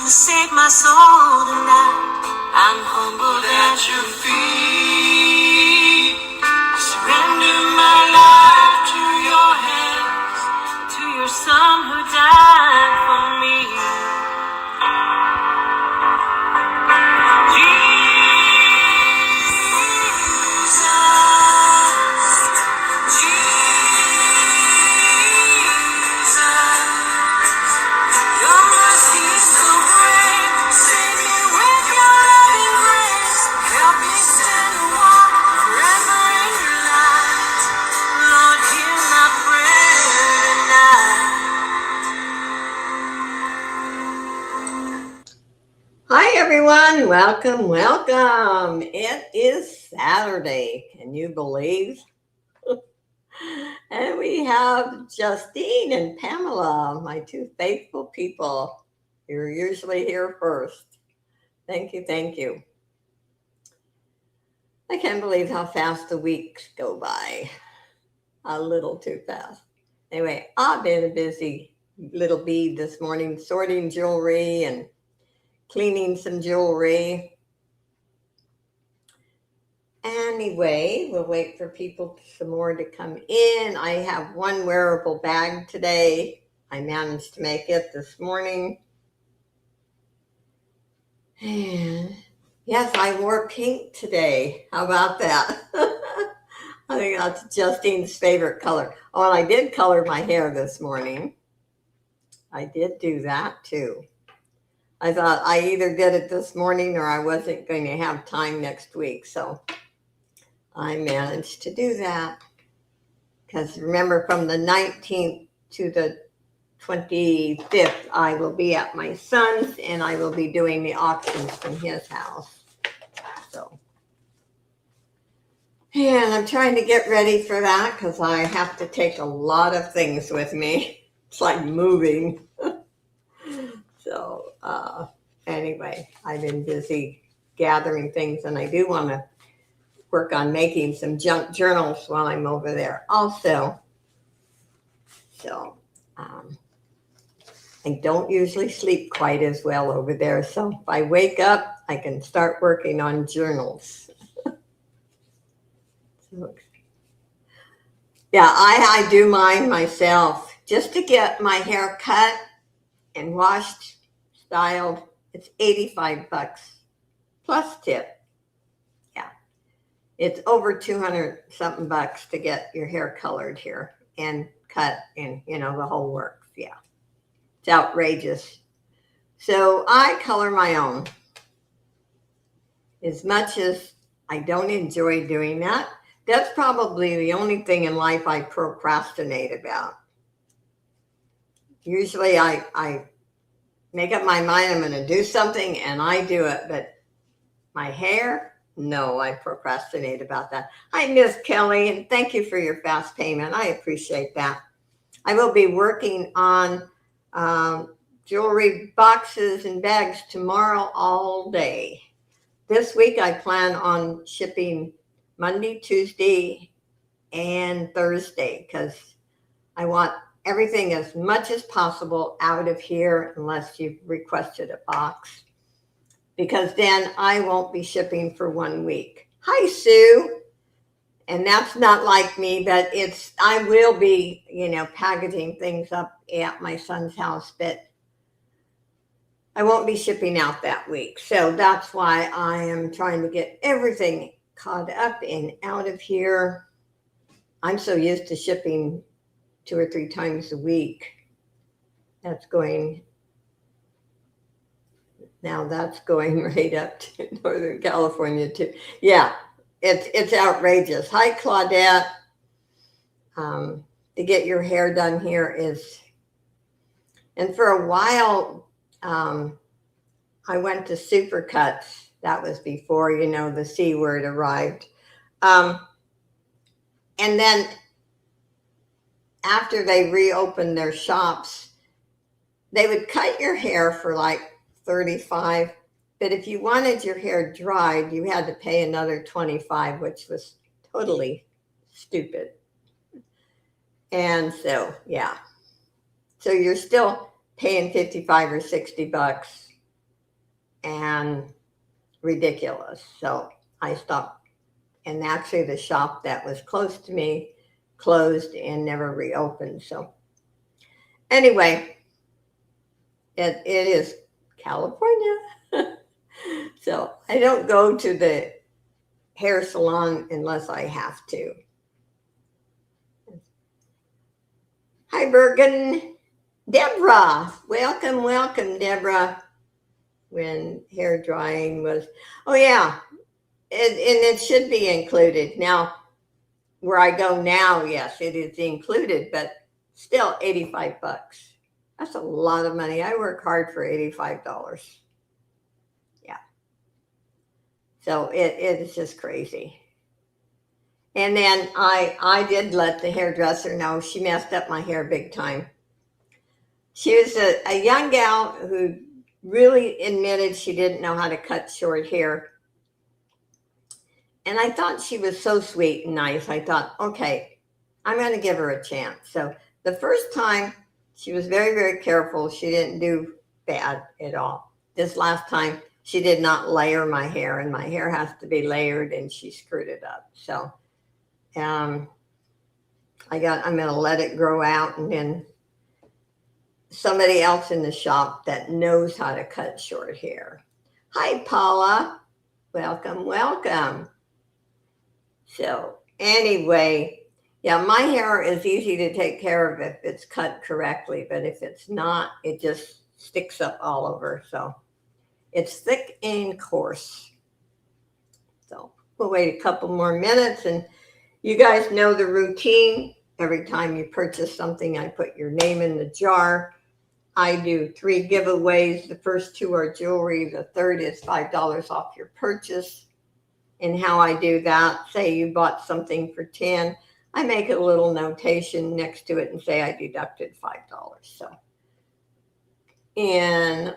save my soul tonight. I'm humbled at your feet. Surrender my life to your hands, to your son who died for me. Hi everyone, welcome. It is Saturday, can you believe? And we have Justine and Pamela, my two faithful people. You're usually here first. Thank you. I can't believe how fast the weeks go by. A little too fast. Anyway, I've been a busy little bee this morning, sorting jewelry and cleaning some jewelry. Anyway, we'll wait for people some more to come in. I have one wearable bag today. I managed to make it this morning. And yes, I wore pink today. How about that? I think that's Justine's favorite color. Oh, and I did color my hair this morning. I did do that too. I thought I either did it this morning or I wasn't going to have time next week. So I managed to do that. Because remember, from the 19th to the 25th, I will be at my son's and I will be doing the auctions from his house. So, and I'm trying to get ready for that because I have to take a lot of things with me. It's like moving. So, anyway, I've been busy gathering things, and I do want to work on making some junk journals while I'm over there also. So, I don't usually sleep quite as well over there. So if I wake up, I can start working on journals. So, yeah, I do mine myself just to get my hair cut and washed, styled. It's $85 plus tip. Yeah, it's over 200 something bucks to get your hair colored here and cut and, the whole works. Yeah, it's outrageous. So I color my own. As much as I don't enjoy doing that, that's probably the only thing in life I procrastinate about. Usually I make up my mind I'm going to do something and I do it, but my hair, no, I procrastinate about that. Hi, Miss Kelly, and thank you for your fast payment. I appreciate that. I will be working on jewelry boxes and bags tomorrow all day. This week I plan on shipping Monday, Tuesday, and Thursday because I want everything as much as possible out of here unless you've requested a box, because then I won't be shipping for 1 week. Hi, Sue. And that's not like me, but I will be, packaging things up at my son's house, but I won't be shipping out that week. So that's why I am trying to get everything caught up and out of here. I'm so used to shipping 2 or 3 times a week. That's going right up to Northern California too. Yeah, it's outrageous. Hi, Claudette. To get your hair done here is, and for a while, I went to Supercuts. That was before, the C word arrived. And then after they reopened their shops, they would cut your hair for like $35. But if you wanted your hair dried, you had to pay another $25, which was totally stupid. And so, yeah. So you're still paying $55 or $60 and ridiculous. So I stopped. And actually, the shop that was close to me closed and never reopened. So anyway, it is California. So I don't go to the hair salon unless I have to. Hi, Bergen. Deborah. Welcome, welcome, Deborah. When hair drying was, oh yeah, and it should be included. Now, where I go now, yes, it is included, but still $85. That's a lot of money. I work hard for $85. Yeah. So it is just crazy. And then I did let the hairdresser know she messed up my hair big time. She was a young gal who really admitted she didn't know how to cut short hair. And I thought she was so sweet and nice. I thought, okay, I'm going to give her a chance. So the first time, she was very, very careful. She didn't do bad at all. This last time, she did not layer my hair, and my hair has to be layered, and she screwed it up. So I'm going to let it grow out, and then somebody else in the shop that knows how to cut short hair. Hi, Paula. Welcome, welcome. So anyway, yeah, my hair is easy to take care of if it's cut correctly, but if it's not, it just sticks up all over. So it's thick and coarse. So we'll wait a couple more minutes, and you guys know the routine. Every time you purchase something, I put your name in the jar. I do 3 giveaways. The first 2 are jewelry. The third is $5 off your purchase. And how I do that, say you bought something for $10, I make a little notation next to it and say I deducted $5. So, and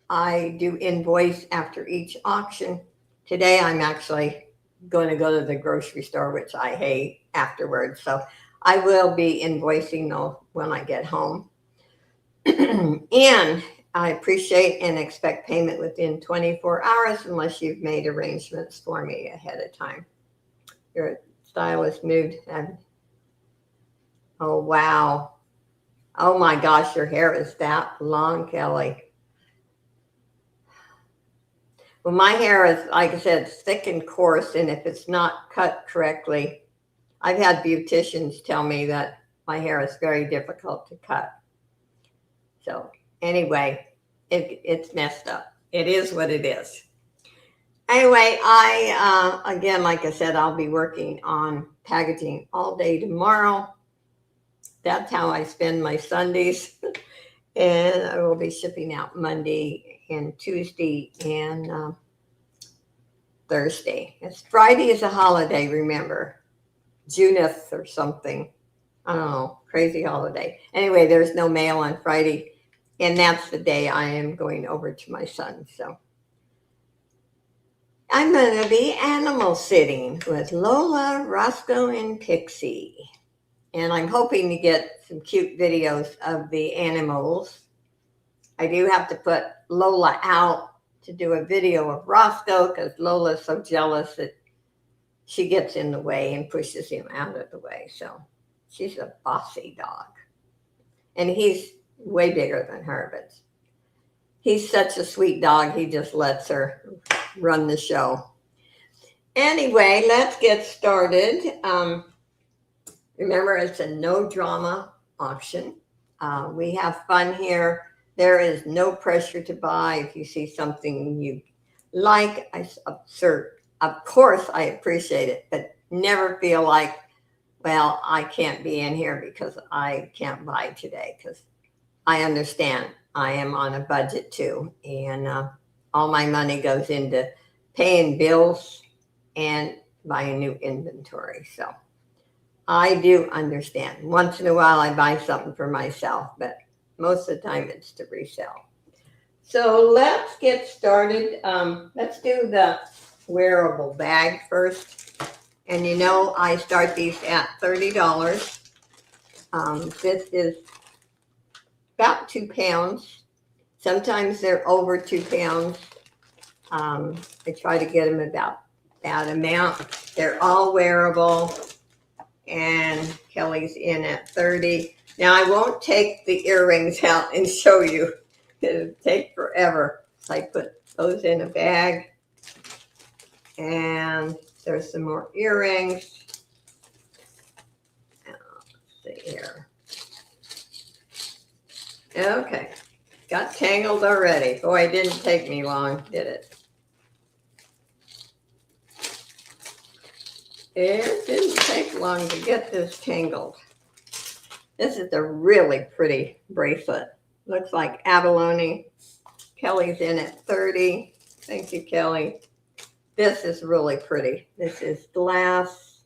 I do invoice after each auction. Today I'm actually going to go to the grocery store, which I hate, afterwards. So I will be invoicing though when I get home. And I appreciate and expect payment within 24 hours unless you've made arrangements for me ahead of time. Your stylist moved. Oh, wow. Oh my gosh, your hair is that long, Kelly. Well, my hair is, like I said, thick and coarse, and if it's not cut correctly, I've had beauticians tell me that my hair is very difficult to cut. So anyway, it's messed up. It is what it is. Anyway, again, like I said, I'll be working on packaging all day tomorrow. That's how I spend my Sundays. And I will be shipping out Monday and Tuesday and Thursday. Friday is a holiday, remember. Juneth or something. I don't know, crazy holiday. Anyway, there's no mail on Friday. And that's the day I am going over to my son. So I'm going to be animal sitting with Lola, Roscoe, and Pixie. And I'm hoping to get some cute videos of the animals. I do have to put Lola out to do a video of Roscoe because Lola's so jealous that she gets in the way and pushes him out of the way. So she's a bossy dog. And he's way bigger than her, but he's such a sweet dog. He just lets her run the show. Anyway, let's get started. Remember, it's a no drama auction. We have fun here. There is no pressure to buy. If you see something you like, of course I appreciate it, but never feel like, well, I can't be in here because I can't buy today, because I understand I am on a budget too, and all my money goes into paying bills and buying new inventory. So I do understand. Once in a while I buy something for myself, but most of the time it's to resell. So let's get started. Let's do the wearable bag first. And you know, I start these at $30. This is about 2 pounds. Sometimes they're over 2 pounds. I try to get them about that amount. They're all wearable, and Kelly's in at 30. Now I won't take the earrings out and show you. It'll take forever. So I put those in a bag, and there's some more earrings. Let's see here. Okay, got tangled already. Boy, it didn't take me long, did it? It didn't take long to get this tangled. This is a really pretty bracelet. Looks like abalone. Kelly's in at 30. Thank you, Kelly. This is really pretty. This is glass.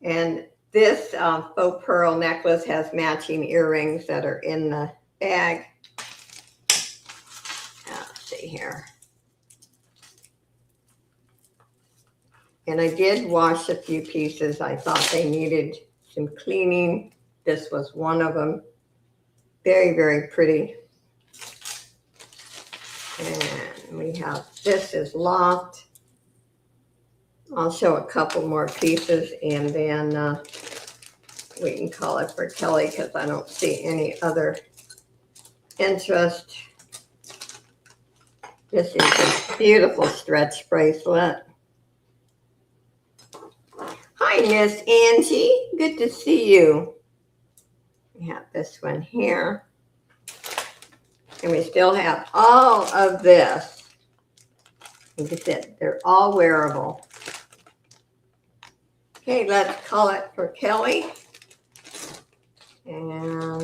And this faux pearl necklace has matching earrings that are in the bag. Let's see here. And I did wash a few pieces. I thought they needed some cleaning. This was one of them. Very, very pretty. And we have, this is locked. I'll show a couple more pieces, and then we can call it for Kelly because I don't see any other interest. This is a beautiful stretch bracelet. Hi, Miss Angie. Good to see you. We have this one here. And we still have all of this. Like I said, they're all wearable. Okay, let's call it for Kelly. And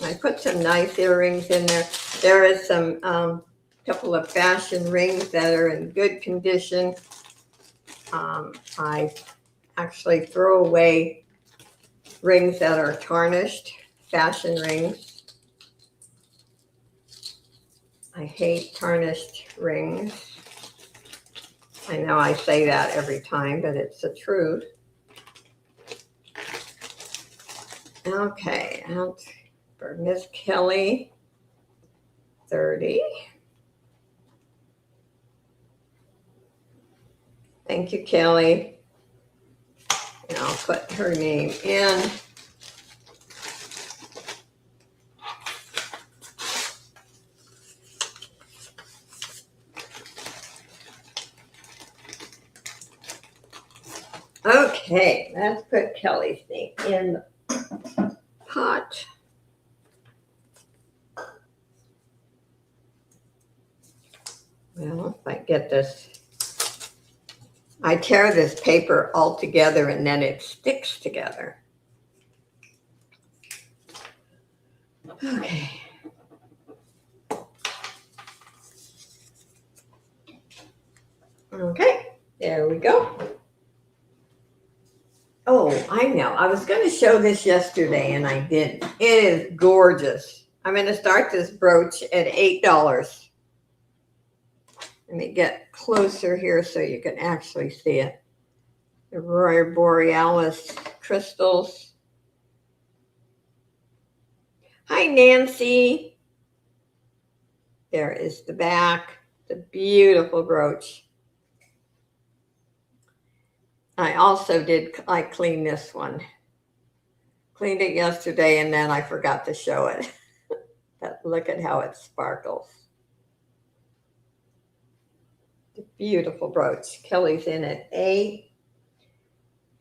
I put some nice earrings in there. There is some couple of fashion rings that are in good condition. I actually throw away rings that are tarnished, fashion rings. I hate tarnished rings. I know I say that every time, but it's the truth. Okay, and for Miss Kelly, 30. Thank you, Kelly. And I'll put her name in. Okay, let's put Kelly's name in the pot. Well, if I get this, I tear this paper all together and then it sticks together. Okay. Okay, there we go. Oh, I know. I was going to show this yesterday and I didn't. It is gorgeous. I'm going to start this brooch at $8. Let me get closer here so you can actually see it. The Aurora Borealis crystals. Hi, Nancy. There is the back. The beautiful brooch. I also I cleaned this one. Cleaned it yesterday and then I forgot to show it. But look at how it sparkles. The beautiful brooch. Kelly's in at 8.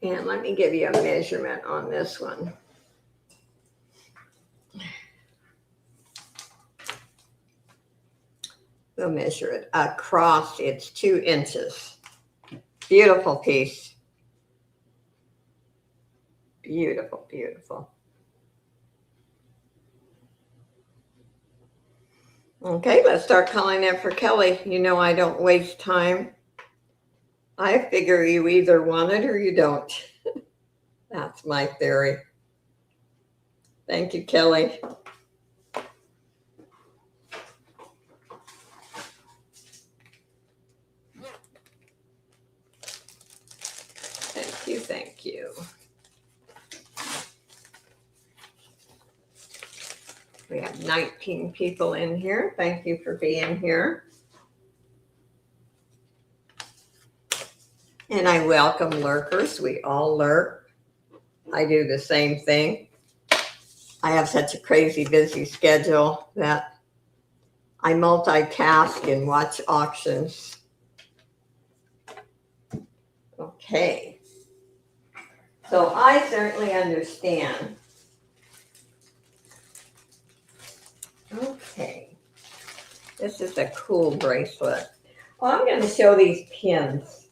And let me give you a measurement on this one. We'll measure it across. It's 2 inches. Beautiful piece. Beautiful, beautiful. Okay, let's start calling it for Kelly. You know I don't waste time. I figure you either want it or you don't. That's my theory. Thank you, Kelly. Thank you, thank you. We have 19 people in here. Thank you for being here. And I welcome lurkers. We all lurk. I do the same thing. I have such a crazy busy schedule that I multitask and watch auctions. Okay. So I certainly understand. Okay. This is a cool bracelet. Oh, I'm going to show these pins.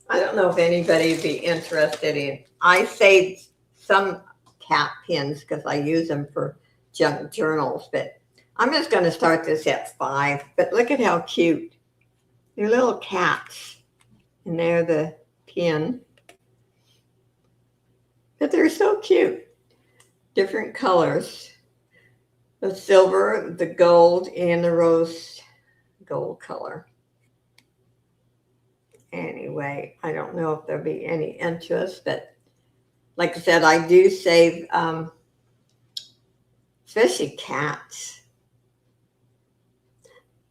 I don't know if anybody would be interested in. I saved some cat pins because I use them for junk journals, but I'm just going to start this at 5. But look at how cute. They're little cats, and they're the pin. But they're so cute. Different colors. The silver, the gold, and the rose gold color. Anyway, I don't know if there'll be any interest, but like I said, I do save, especially cats.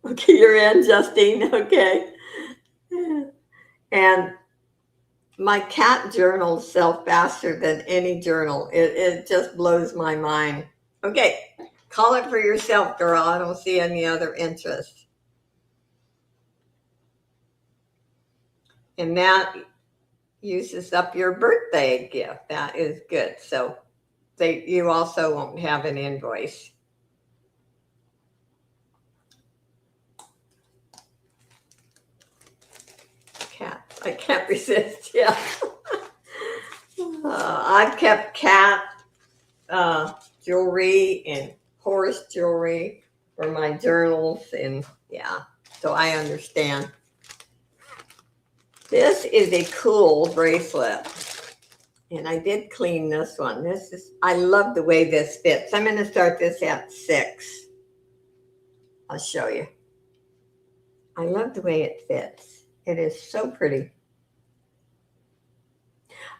Okay, you're in, Justine. Okay. And my cat journals sell faster than any journal. It just blows my mind. Okay, call it for yourself, girl. I don't see any other interest. And that uses up your birthday gift. That is good. So you also won't have an invoice. Cat. I can't resist. Yeah. I've kept cat jewelry and horse jewelry for my journals, and yeah, so I understand. This is a cool bracelet, and I did clean this one. I love the way this fits. I'm going to start this at 6. I'll show you. I love the way it fits. It is so pretty.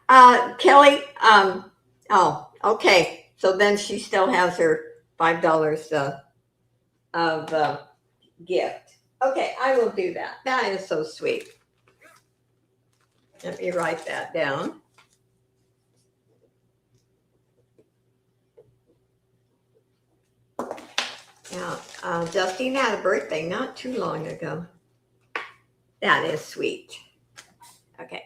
Kelly, oh, okay. So then she still has her $5 of gift. Okay, I will do that. That is so sweet. Let me write that down. Yeah, Justine had a birthday not too long ago. That is sweet. Okay.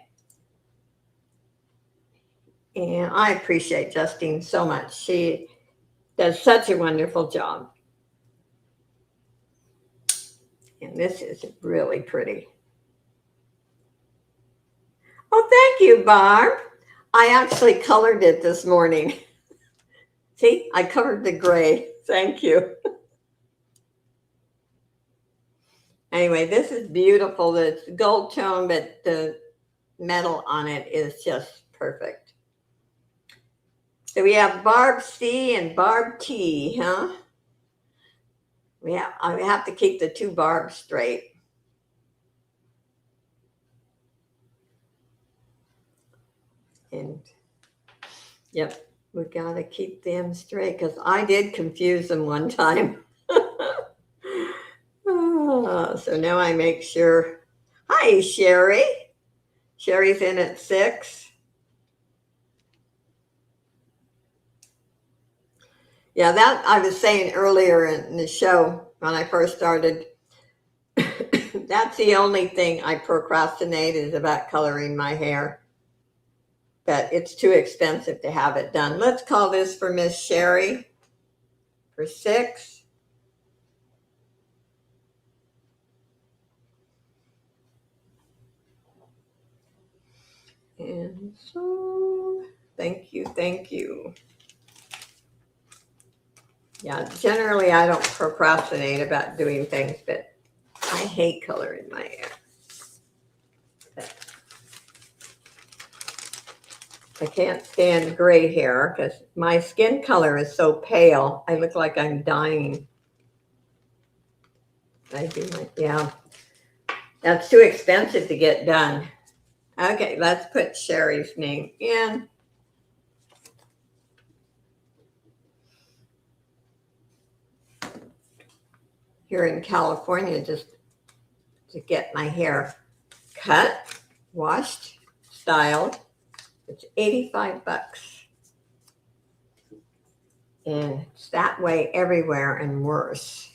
And I appreciate Justine so much. She does such a wonderful job. And this is really pretty. Oh, thank you, Barb. I actually colored it this morning. See, I covered the gray. Thank you. Anyway, this is beautiful. It's gold tone, but the metal on it is just perfect. So we have Barb C and Barb T, huh? I have to keep the 2 Barbs straight. And yep, we got to keep them straight because I did confuse them one time. So now I make sure. Hi, Sherry. Sherry's in at 6. Yeah, that I was saying earlier in the show when I first started. That's the only thing I procrastinate is about coloring my hair. But it's too expensive to have it done. Let's call this for Miss Sherry for 6. And so, thank you, thank you. Yeah, generally I don't procrastinate about doing things, but I hate coloring my hair. But I can't stand gray hair because my skin color is so pale. I look like I'm dying. Yeah. That's too expensive to get done. Okay, let's put Sherry's name in. Here in California, just to get my hair cut, washed, styled, it's $85. And it's that way everywhere and worse.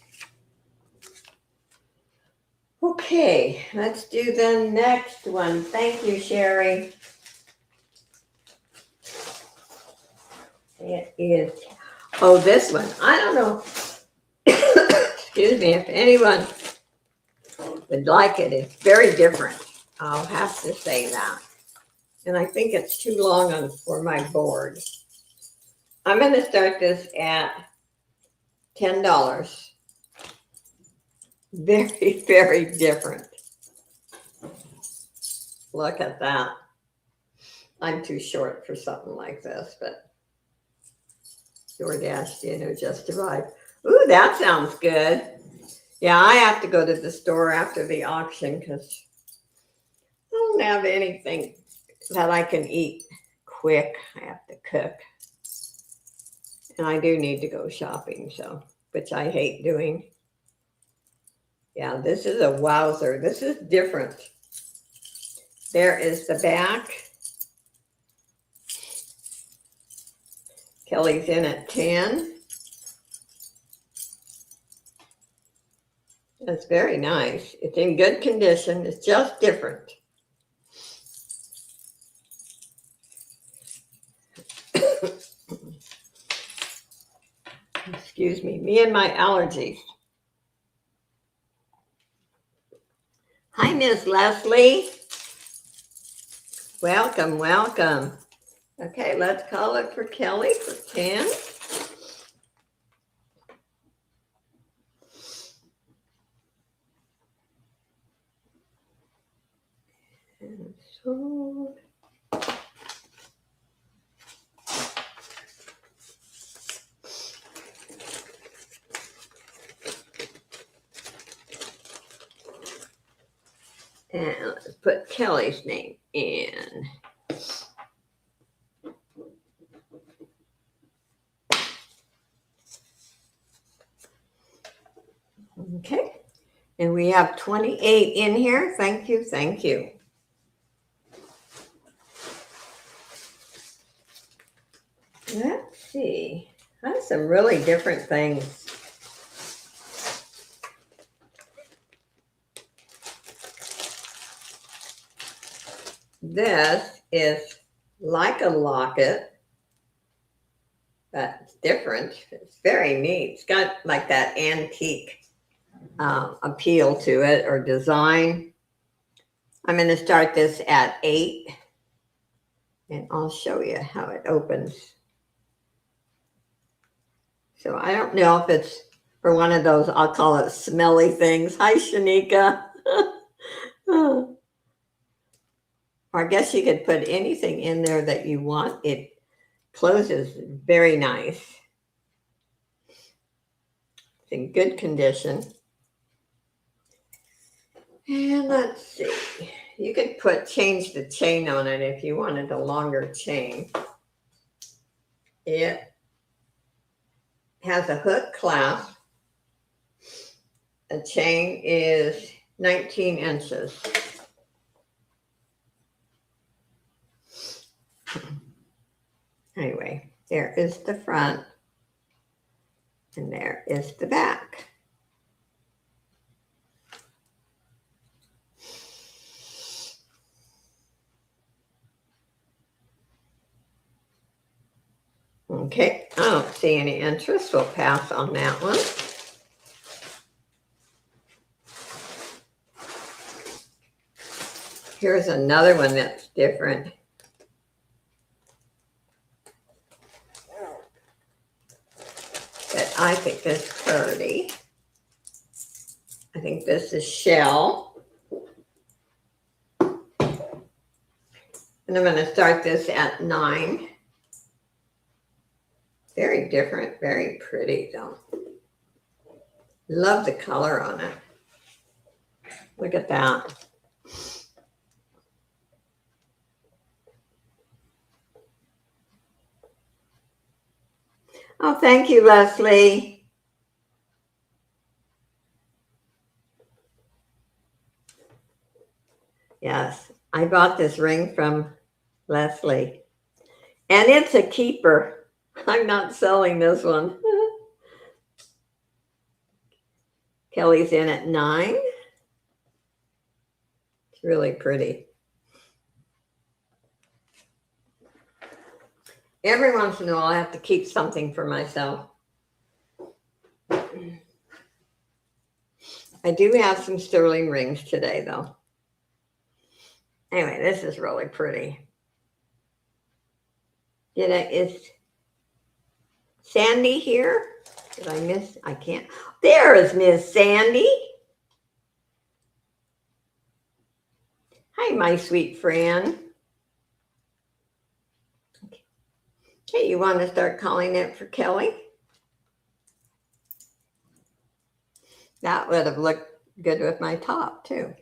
Okay, let's do the next one. Thank you, Sherry. It is, oh, this one. I don't know. Excuse me, if anyone would like it. It's very different. I'll have to say that. And I think it's too long for my board. I'm going to start this at $10. Very, very different. Look at that. I'm too short for something like this, but DoorDash, just arrived. Ooh, that sounds good. Yeah, I have to go to the store after the auction because I don't have anything that I can eat quick. I have to cook. And I do need to go shopping, which I hate doing. Yeah, this is a wowzer. This is different. There is the back. Kelly's in at 10. That's very nice. It's in good condition. It's just different. Excuse me and my allergies. Hi, Miss Leslie. Welcome, welcome. Okay, let's call it for Kelly for 10. And so, and let's put Kelly's name in. Okay, and we have 28 in here. Thank you, thank you. Let's see. That's some really different things. This is like a locket, but it's different. It's very neat. It's got like that antique appeal to it or design. I'm going to start this at 8 and I'll show you how it opens. So I don't know if it's for one of those, I'll call it smelly things. Hi, Shanika. Or I guess you could put anything in there that you want. It closes very nice. It's in good condition. And let's see. You could change the chain on it if you wanted a longer chain. It has a hook clasp. The chain is 19 inches. Anyway, there is the front and there is the back. Okay, I don't see any interest. We'll pass on that one. Here's another one that's different. That I think is pretty. I think this is shell. And I'm going to start this at 9. Very different, very pretty though. Love the color on it. Look at that. Oh, thank you, Leslie. Yes, I bought this ring from Leslie. And it's a keeper. I'm not selling this one. Kelly's in at 9. It's really pretty. Every once in a while, I have to keep something for myself. I do have some sterling rings today, though. Anyway, this is really pretty. Is Sandy here? Did I miss? I can't. There is Miss Sandy. Hi, my sweet friend. Okay, you want to start calling it for Kelly? That would have looked good with my top, too.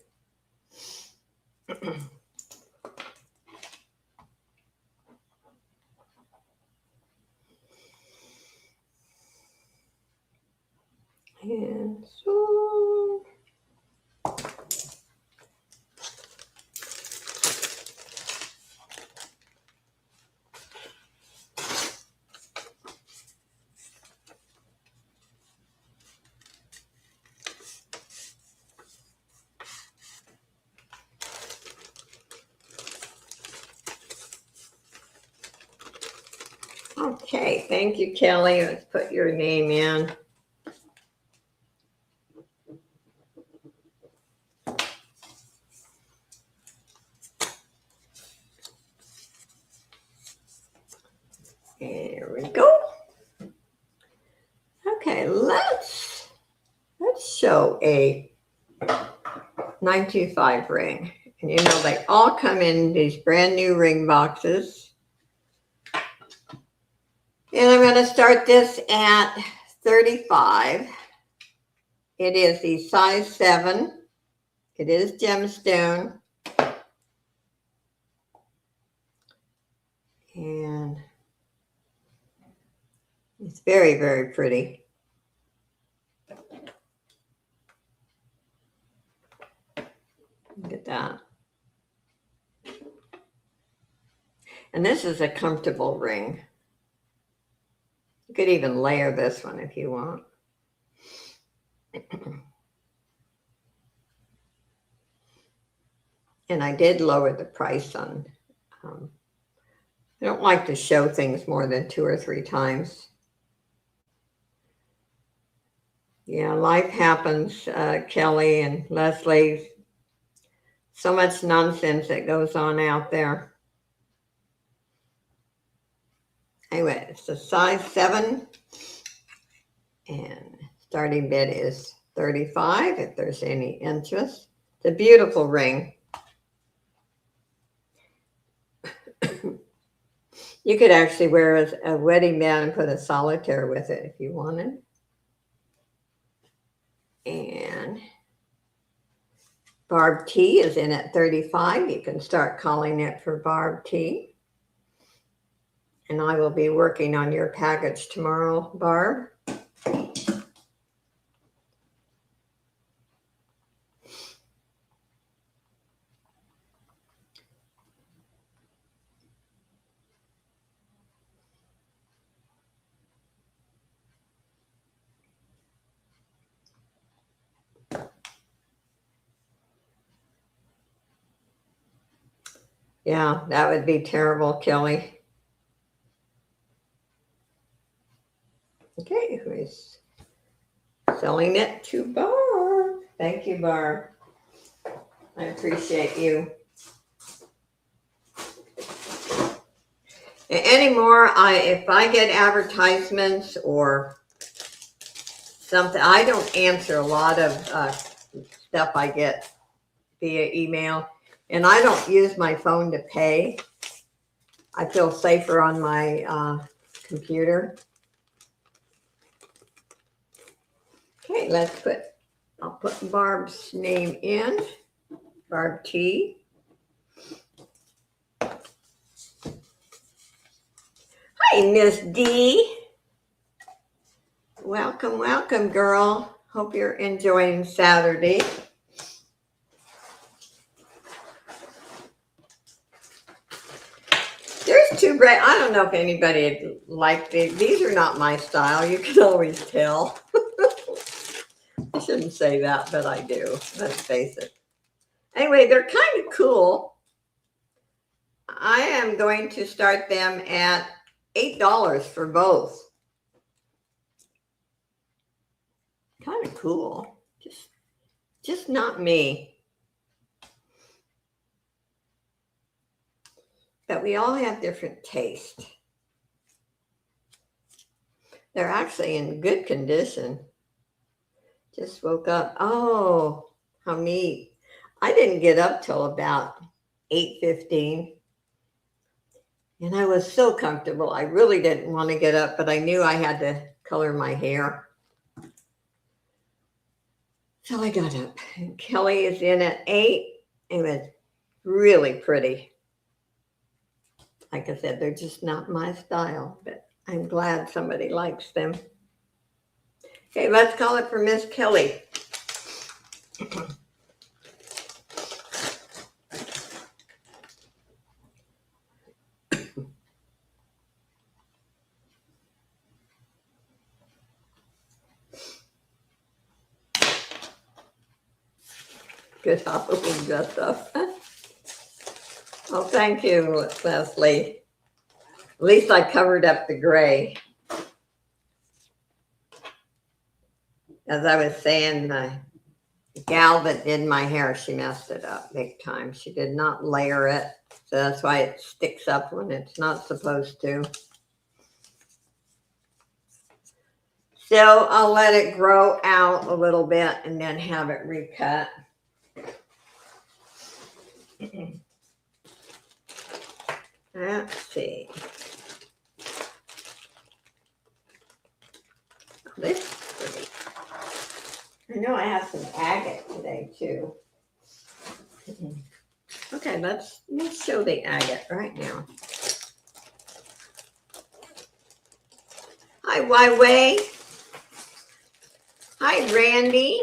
And so, okay, thank you, Kelly. Let's put your name in. There we go. Okay, let's show a 925 ring. And you know, they all come in these brand new ring boxes. And I'm going to start this at 35. It is the size 7. It is gemstone. And it's very, very pretty. Look at that. And this is a comfortable ring. You could even layer this one if you want. And I did lower the price on. I don't like to show things more than 2 or 3 times. Yeah, life happens, Kelly and Leslie. So much nonsense that goes on out there. Anyway, it's a size 7. And starting bid is 35 if there's any interest. It's a beautiful ring. You could actually wear a wedding band and put a solitaire with it if you wanted. And Barb T is in at 35. You can start calling it for Barb T. And I will be working on your package tomorrow, Barb. Yeah, that would be terrible, Kelly. Okay, who's selling it to Barb? Thank you, Barb. I appreciate you. Anymore, if I get advertisements or something, I don't answer a lot of stuff I get via email, and I don't use my phone to pay. I feel safer on my computer. Okay, I'll put Barb's name in, Barb T. Hi, Miss D. Welcome, welcome, girl. Hope you're enjoying Saturday. There's two bread. I don't know if anybody liked these. These are not my style. You can always tell. I shouldn't say that, but I do. Let's face it. Anyway, they're kind of cool. I am going to start them at $8 for both. Kind of cool. Just not me. But we all have different taste. They're actually in good condition. Just woke up. Oh, how neat. I didn't get up till about 8:15. And I was so comfortable. I really didn't want to get up, but I knew I had to color my hair. So I got up. And Kelly is in at 8. It was really pretty. Like I said, they're just not my style, but I'm glad somebody likes them. Okay, let's call it for Miss Kelly. Good Halloween dress up. Oh, thank you, Leslie. At least I covered up the gray. As I was saying, the gal that did my hair, she messed it up big time. She did not layer it, so that's why it sticks up when it's not supposed to. So I'll let it grow out a little bit and then have it recut. Let's see. This is pretty. I know I have some agate today too. Okay, let's show the agate right now. Hi, Wai. Hi, Randy.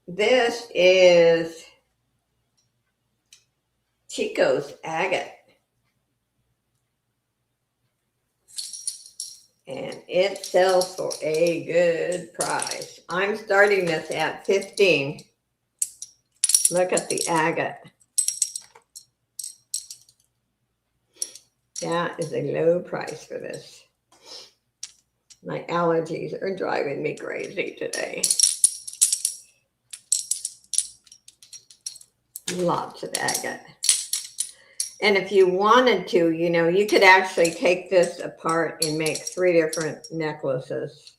This is Chico's agate. And it sells for a good price. I'm starting this at 15. Look at the agate. That is a low price for this. My allergies are driving me crazy today. Lots of agate. And if you wanted to, you know, you could actually take this apart and make 3 different necklaces.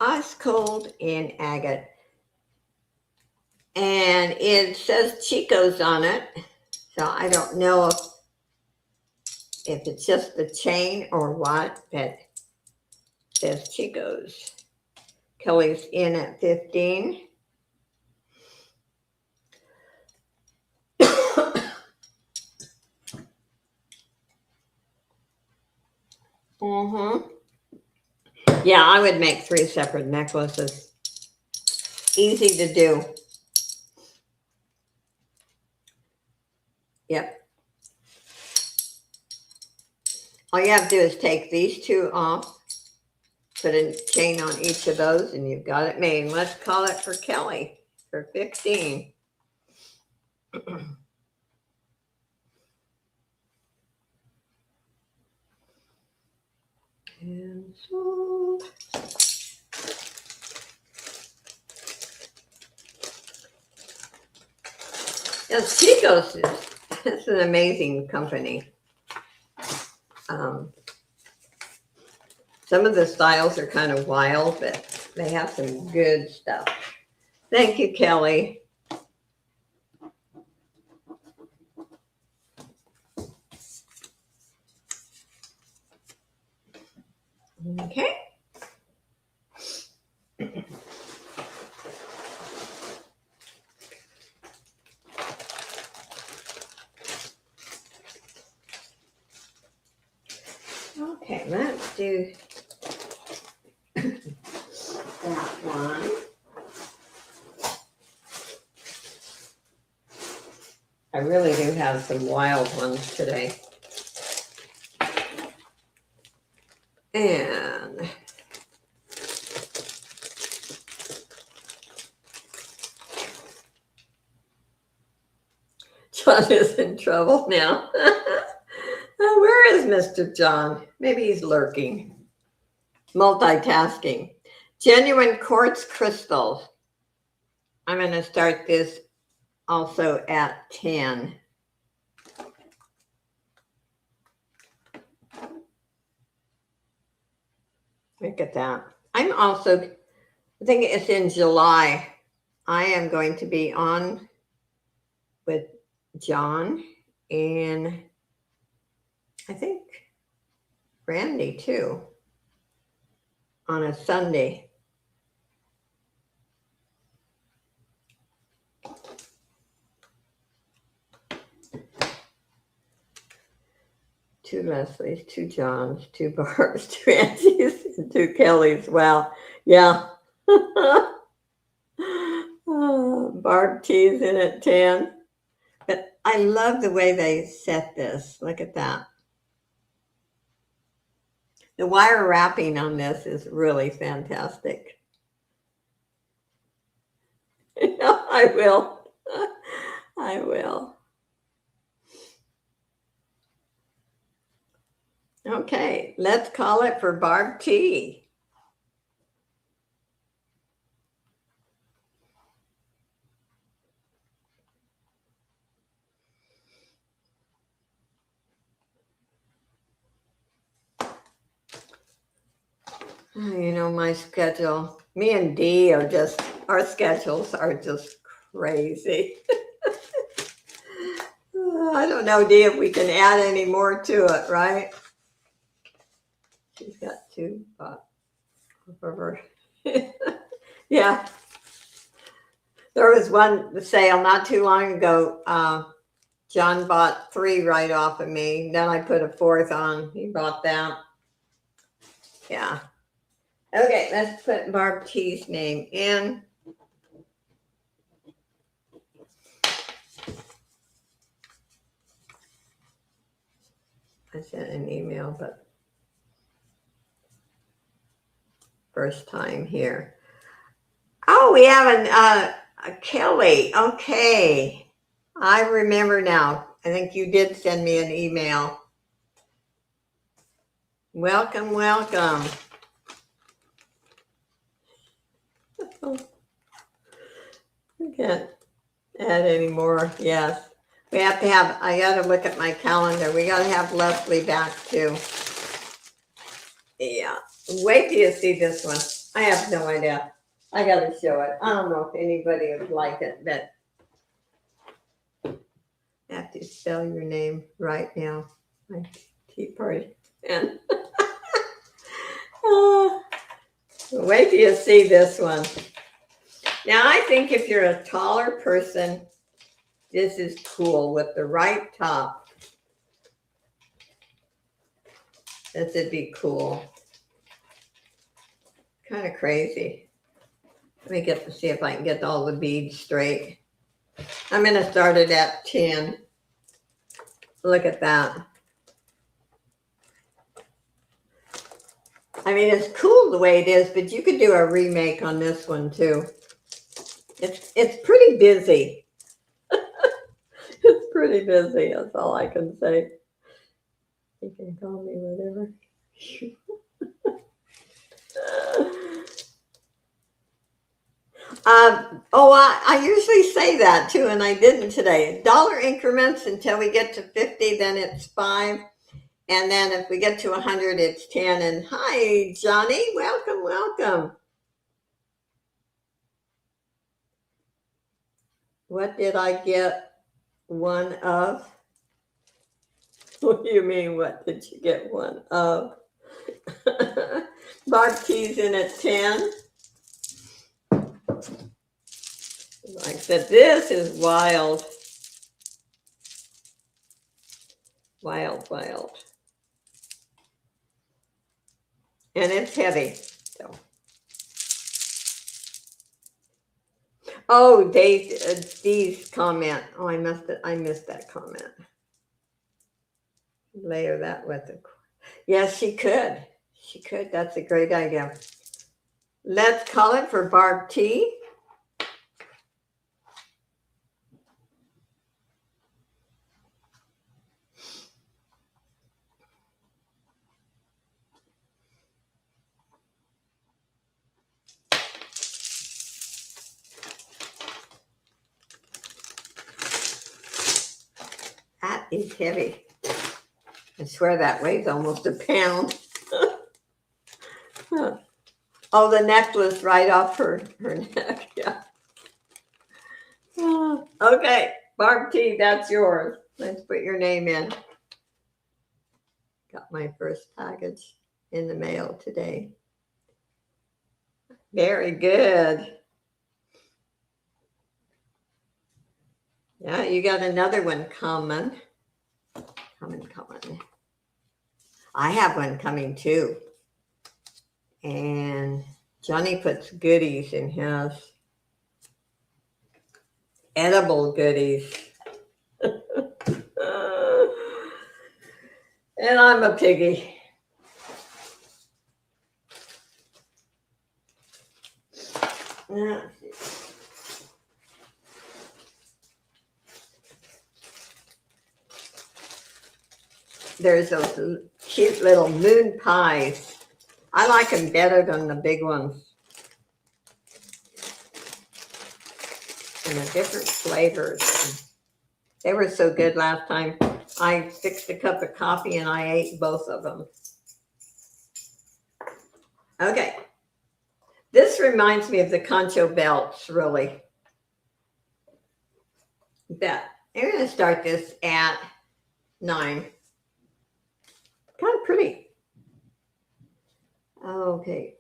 Ice cold in agate. And it says Chico's on it. So I don't know if it's just the chain or what, but it says Chico's. Kelly's in at 15. Yeah, I would make 3 separate necklaces. Easy to do. Yep. All you have to do is take these 2 off, put a chain on each of those, and you've got it made. Let's call it for Kelly for 15. And so yes, Chico's is an amazing company. Some of the styles are kind of wild, but they have some good stuff. Thank you, Kelly. Okay. Okay, let's do that one. I really do have some wild ones today. And John is in trouble now. Where is Mr. John? Maybe he's lurking. Multitasking. Genuine quartz crystals. I'm going to start this also at 10. Look at that. I'm also, I think it's in July. I am going to be on with John and I think Randy too on a Sunday. Two Leslies, two Johns, two Barbs, two Angies, and two Kellys. Wow. Yeah. Barb T's in at 10. But I love the way they set this. Look at that. The wire wrapping on this is really fantastic. I will. I will. Okay, let's call it for Barb T. You know, my schedule, me and Dee are just, our schedules are just crazy. I don't know, Dee, if we can add any more to it, right? She's got two, but yeah. There was one sale not too long ago. John bought 3 right off of me. Then I put a 4th on. He bought that. Yeah. Okay, let's put Barb T's name in. I sent an email, but first time here. Oh, we have a Kelly. Okay. I remember now. I think you did send me an email. Welcome, welcome. I can't add any more. Yes. We have to have, I got to look at my calendar. We got to have Leslie back too. Yeah. Wait till you see this one. I have no idea. I got to show it. I don't know if anybody would like it, but I have to spell your name right now. My tea party. And wait till you see this one. Now, I think if you're a taller person, this is cool with the right top. This would be cool. Kind of crazy. Let me get to see if I can get all the beads straight. I'm going to start it at 10. Look at that. I mean, it's cool the way it is, but you could do a remake on this one too. It's pretty busy. It's pretty busy. That's all I can say. You can call me whatever. I usually say that too, and I didn't today. Dollar increments until we get to 50, then it's 5. And then if we get to 100, it's 10. And hi, Johnny. Welcome, welcome. What did I get one of? What do you mean, what did you get one of? Barb T's in at 10. Like I said, this is wild. Wild, wild. and it's heavy. So. Oh, Dee's comment. Oh, I missed that comment. Layer that with the. Yes, she could. She could. That's a great idea. Let's call it for Barb T. That is heavy. I swear that weighs almost a pound. Oh, the necklace right off her neck. Yeah. Okay, Barb T, that's yours. Let's put your name in. Got my first package in the mail today. Very good. Yeah, you got another one coming. Coming. I have one coming too. And Johnny puts goodies in his. Edible goodies. And I'm a piggy. Yeah. There's those cute little moon pies. I like them better than the big ones. And the different flavors. They were so good last time. I fixed a cup of coffee and I ate both of them. Okay. This reminds me of the concho belts, really. But I'm going to start this at 9. Kind of pretty. Okay.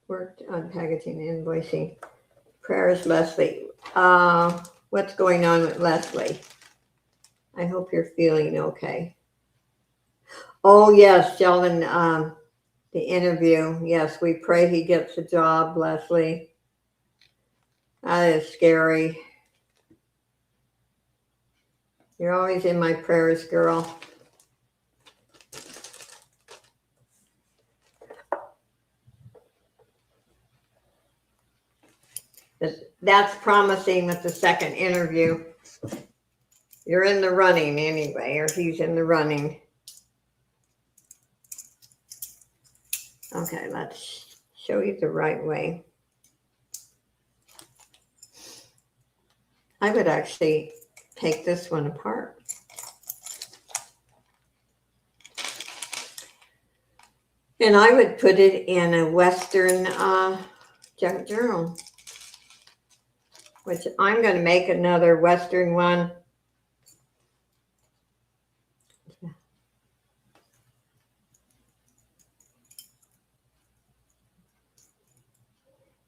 Worked on packaging and invoicing. Prayers, Leslie. What's going on with Leslie? I hope you're feeling okay. Oh, yes, Sheldon, the interview. Yes, we pray he gets a job, Leslie. That is scary. You're always in my prayers, girl. That's promising with the second interview. You're in the running anyway, or he's in the running. Okay, let's show you the right way. I would actually take this one apart. And I would put it in a Western junk journal, which I'm going to make another Western one.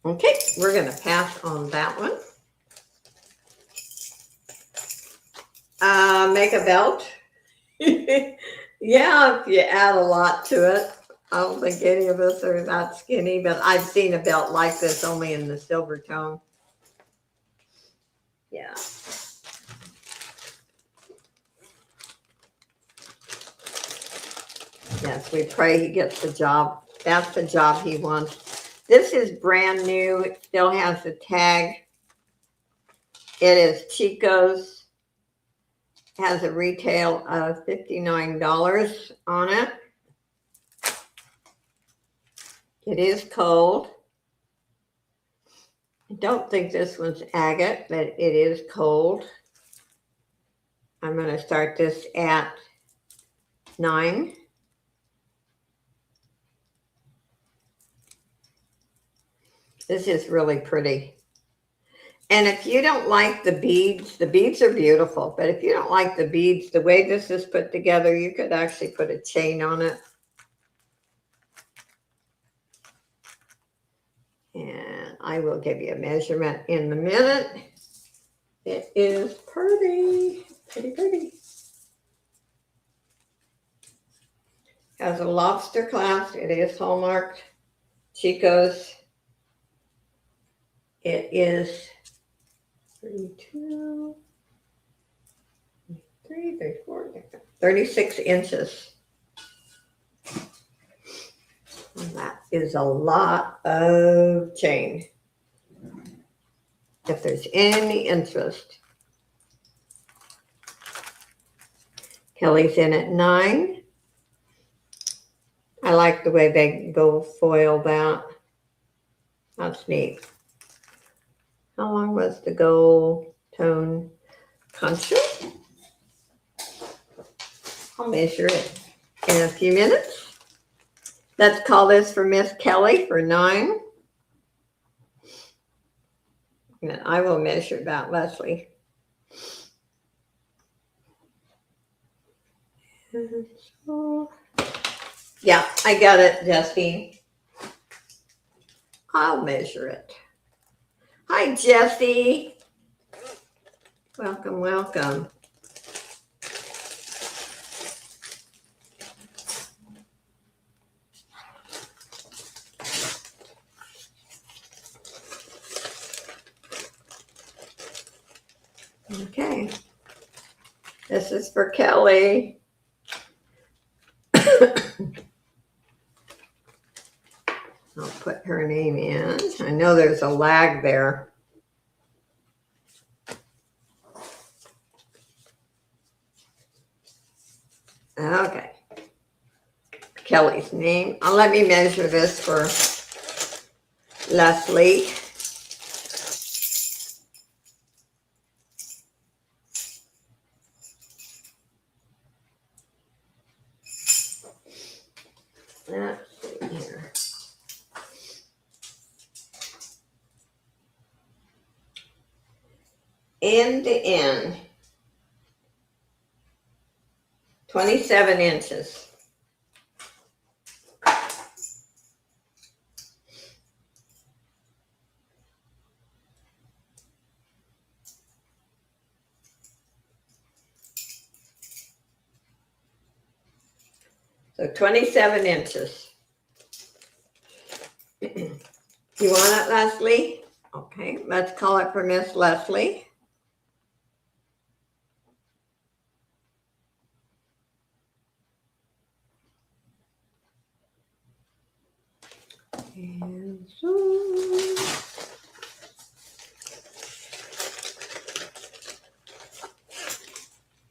Okay, we're going to pass on that one. Make a belt. Yeah, if you add a lot to it. I don't think any of us are that skinny, but I've seen a belt like this only in the silver tone. Yeah. Yes, we pray he gets the job. That's the job he wants. This is brand new. It still has the tag. It is Chico's. Has a retail of $59 on it. It is cold. I don't think this one's agate, but it is cold. I'm going to start this at 9. This is really pretty. And if you don't like the beads are beautiful, but if you don't like the beads, the way this is put together, you could actually put a chain on it. And I will give you a measurement in a minute. It is pretty, pretty, pretty. Has a lobster clasp. It is hallmarked. Chico's. It is 32, 33, 34, 36 inches. And that is a lot of chain. If there's any interest. Kelly's in at 9. I like the way they go foil that. That's neat. How long was the gold tone concha? I'll measure it in a few minutes. Let's call this for Miss Kelly for 9. And I will measure that, Leslie. So, yeah, I got it, Jesse. I'll measure it. Hi, Jesse. Welcome, welcome. Okay. This is for Kelly. I'll put her name in. I know there's a lag there. Okay. Kelly's name. Let me measure this for Leslie. Let's see here. End to end, 27 inches. So 27 inches. You want it, Leslie? Okay, let's call it for Miss Leslie. And so,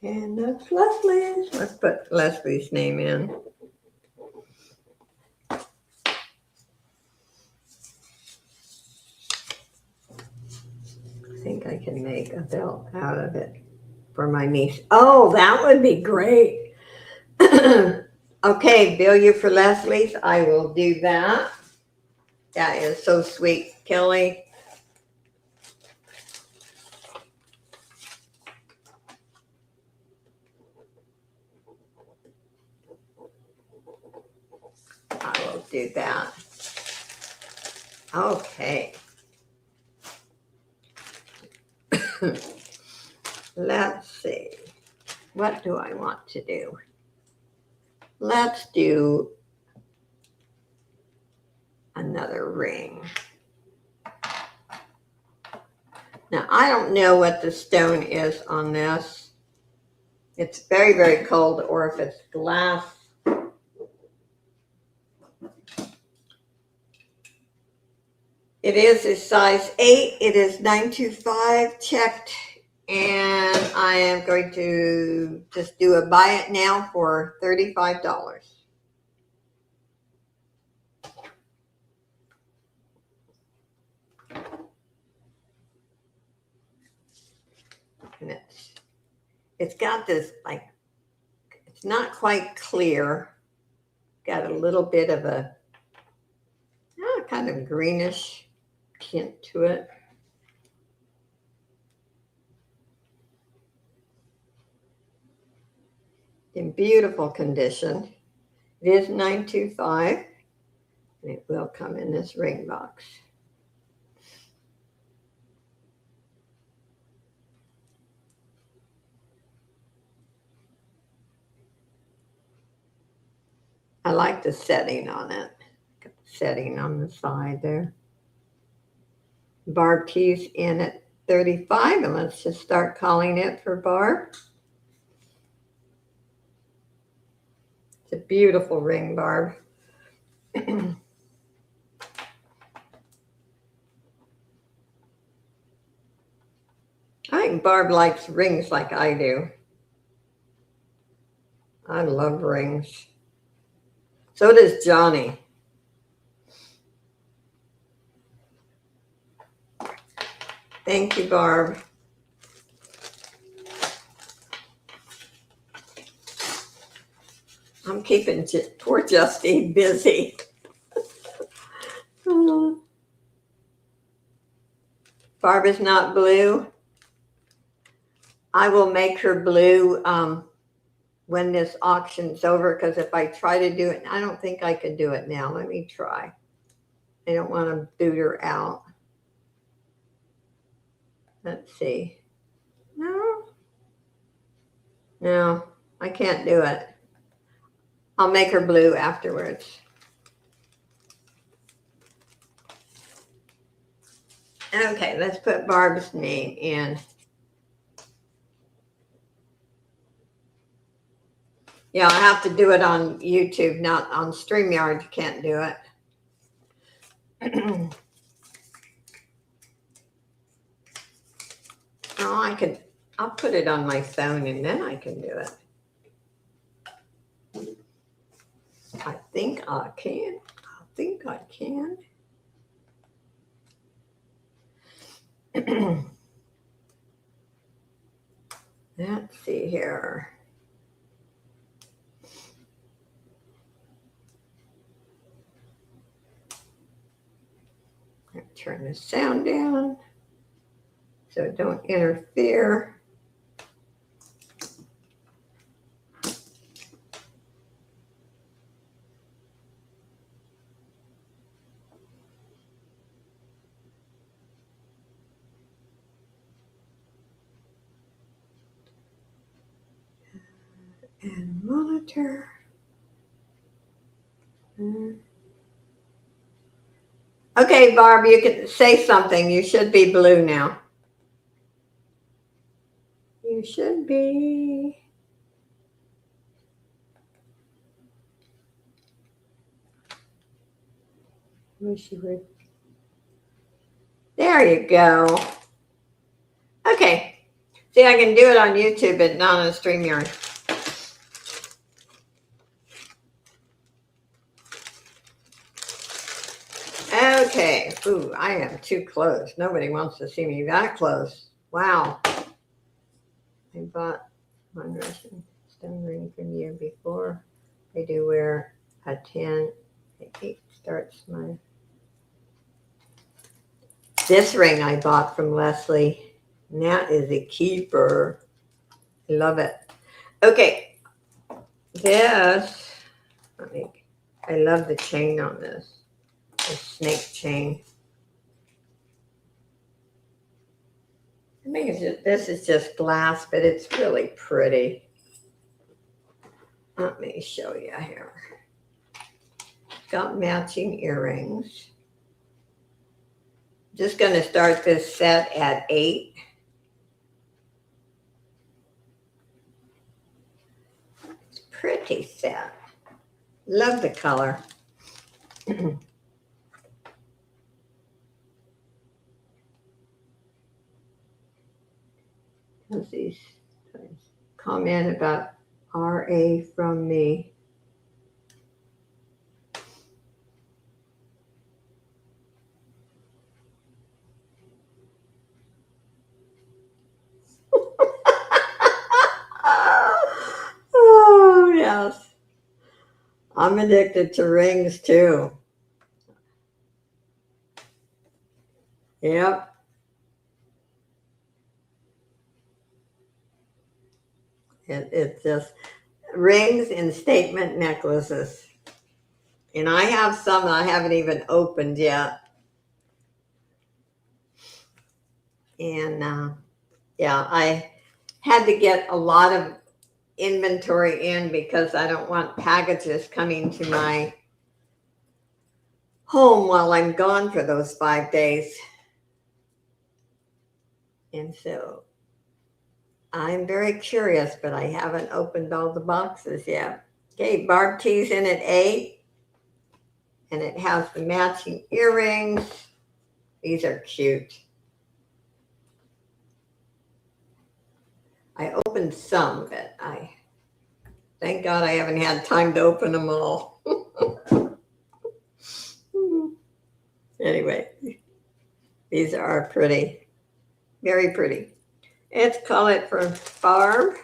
and that's Leslie's. Let's put Leslie's name in. I think I can make a belt out of it for my niece. Oh, that would be great. Okay, bill you for Leslie's. I will do that. That is so sweet, Kelly. I will do that. Okay. Let's see. What do I want to do? Let's do another ring. Now, I don't know what the stone is on this. It's very, very cold, or if it's glass. It is a size 8. It is 925 checked. And I am going to just do a buy it now for $35. And it's got this, like, it's not quite clear. Got a little bit of a kind of greenish tint to it. In beautiful condition. It is 925, and it will come in this ring box. like the setting on it. Got the setting on the side there. Barb tees in at 35, and let's just start calling it for Barb. It's a beautiful ring, Barb. I think Barb likes rings like I do. I love rings. So does Johnny. Thank you, Barb. I'm keeping poor Justine busy. Barb is not blue. I will make her blue when this auction's over, because if I try to do it, I don't think I can do it now. Let me try. I don't want to boot her out. Let's see. No, I can't do it. I'll make her blue afterwards. Okay, let's put Barb's name in. Yeah, I have to do it on YouTube, not on StreamYard. You can't do it. Oh, I'll put it on my phone and then I can do it. I think I can. Let's see here. Turn the sound down so it don't interfere. And monitor. Okay, Barb, you can say something. You should be blue now. You should be. Wish you would. There you go. Okay. See, I can do it on YouTube, but not on StreamYard. Okay. Ooh, I am too close. Nobody wants to see me that close. Wow. I bought one Russian stone ring from the year before. I do wear a 10. It starts my. This ring I bought from Leslie. And that is a keeper. I love it. Okay. This. I love the chain on this. The snake chain. I think this is just glass, but it's really pretty. Let me show you here. It's got matching earrings. Just going to start this set at 8. It's a pretty set. Love the color. Let's see. Comment about RA from me. Oh, yes. I'm addicted to rings too. Yep. It's just rings and statement necklaces. And I have some I haven't even opened yet. And yeah, I had to get a lot of inventory in because I don't want packages coming to my home while I'm gone for those 5 days. And so I'm very curious, but I haven't opened all the boxes yet. Okay, Barb T's in at 8. And it has the matching earrings. These are cute. I opened some, but thank God I haven't had time to open them all. Anyway, these are pretty, very pretty. Let's call it for Barb.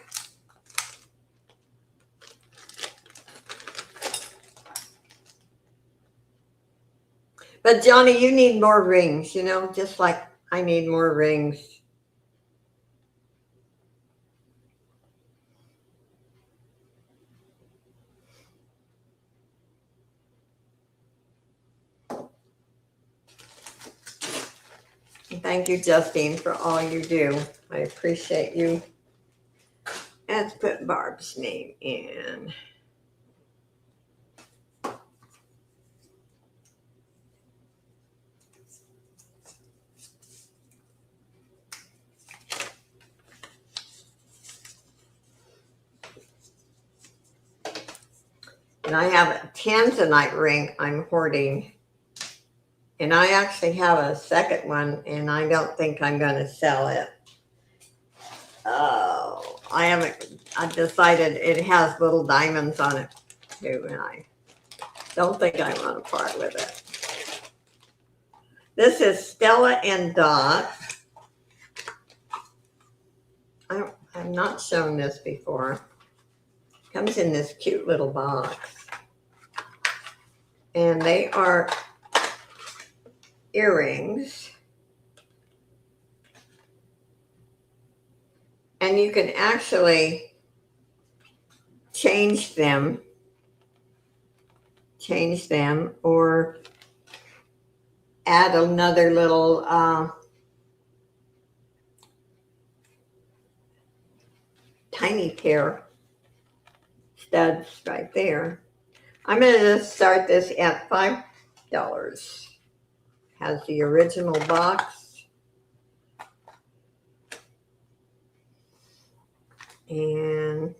But Johnny, you need more rings, just like I need more rings. Thank you, Justine, for all you do. I appreciate you. Let's put Barb's name in. And I have a tanzanite ring I'm hoarding. And I actually have a second one, and I don't think I'm going to sell it. Oh, I decided it has little diamonds on it too, and I don't think I want to part with it. This is Stella and Dot. I've not shown this before. Comes in this cute little box. And they are earrings. And you can actually change them or add another little tiny pair studs right there. I'm going to just start this at $5. Has the original box. And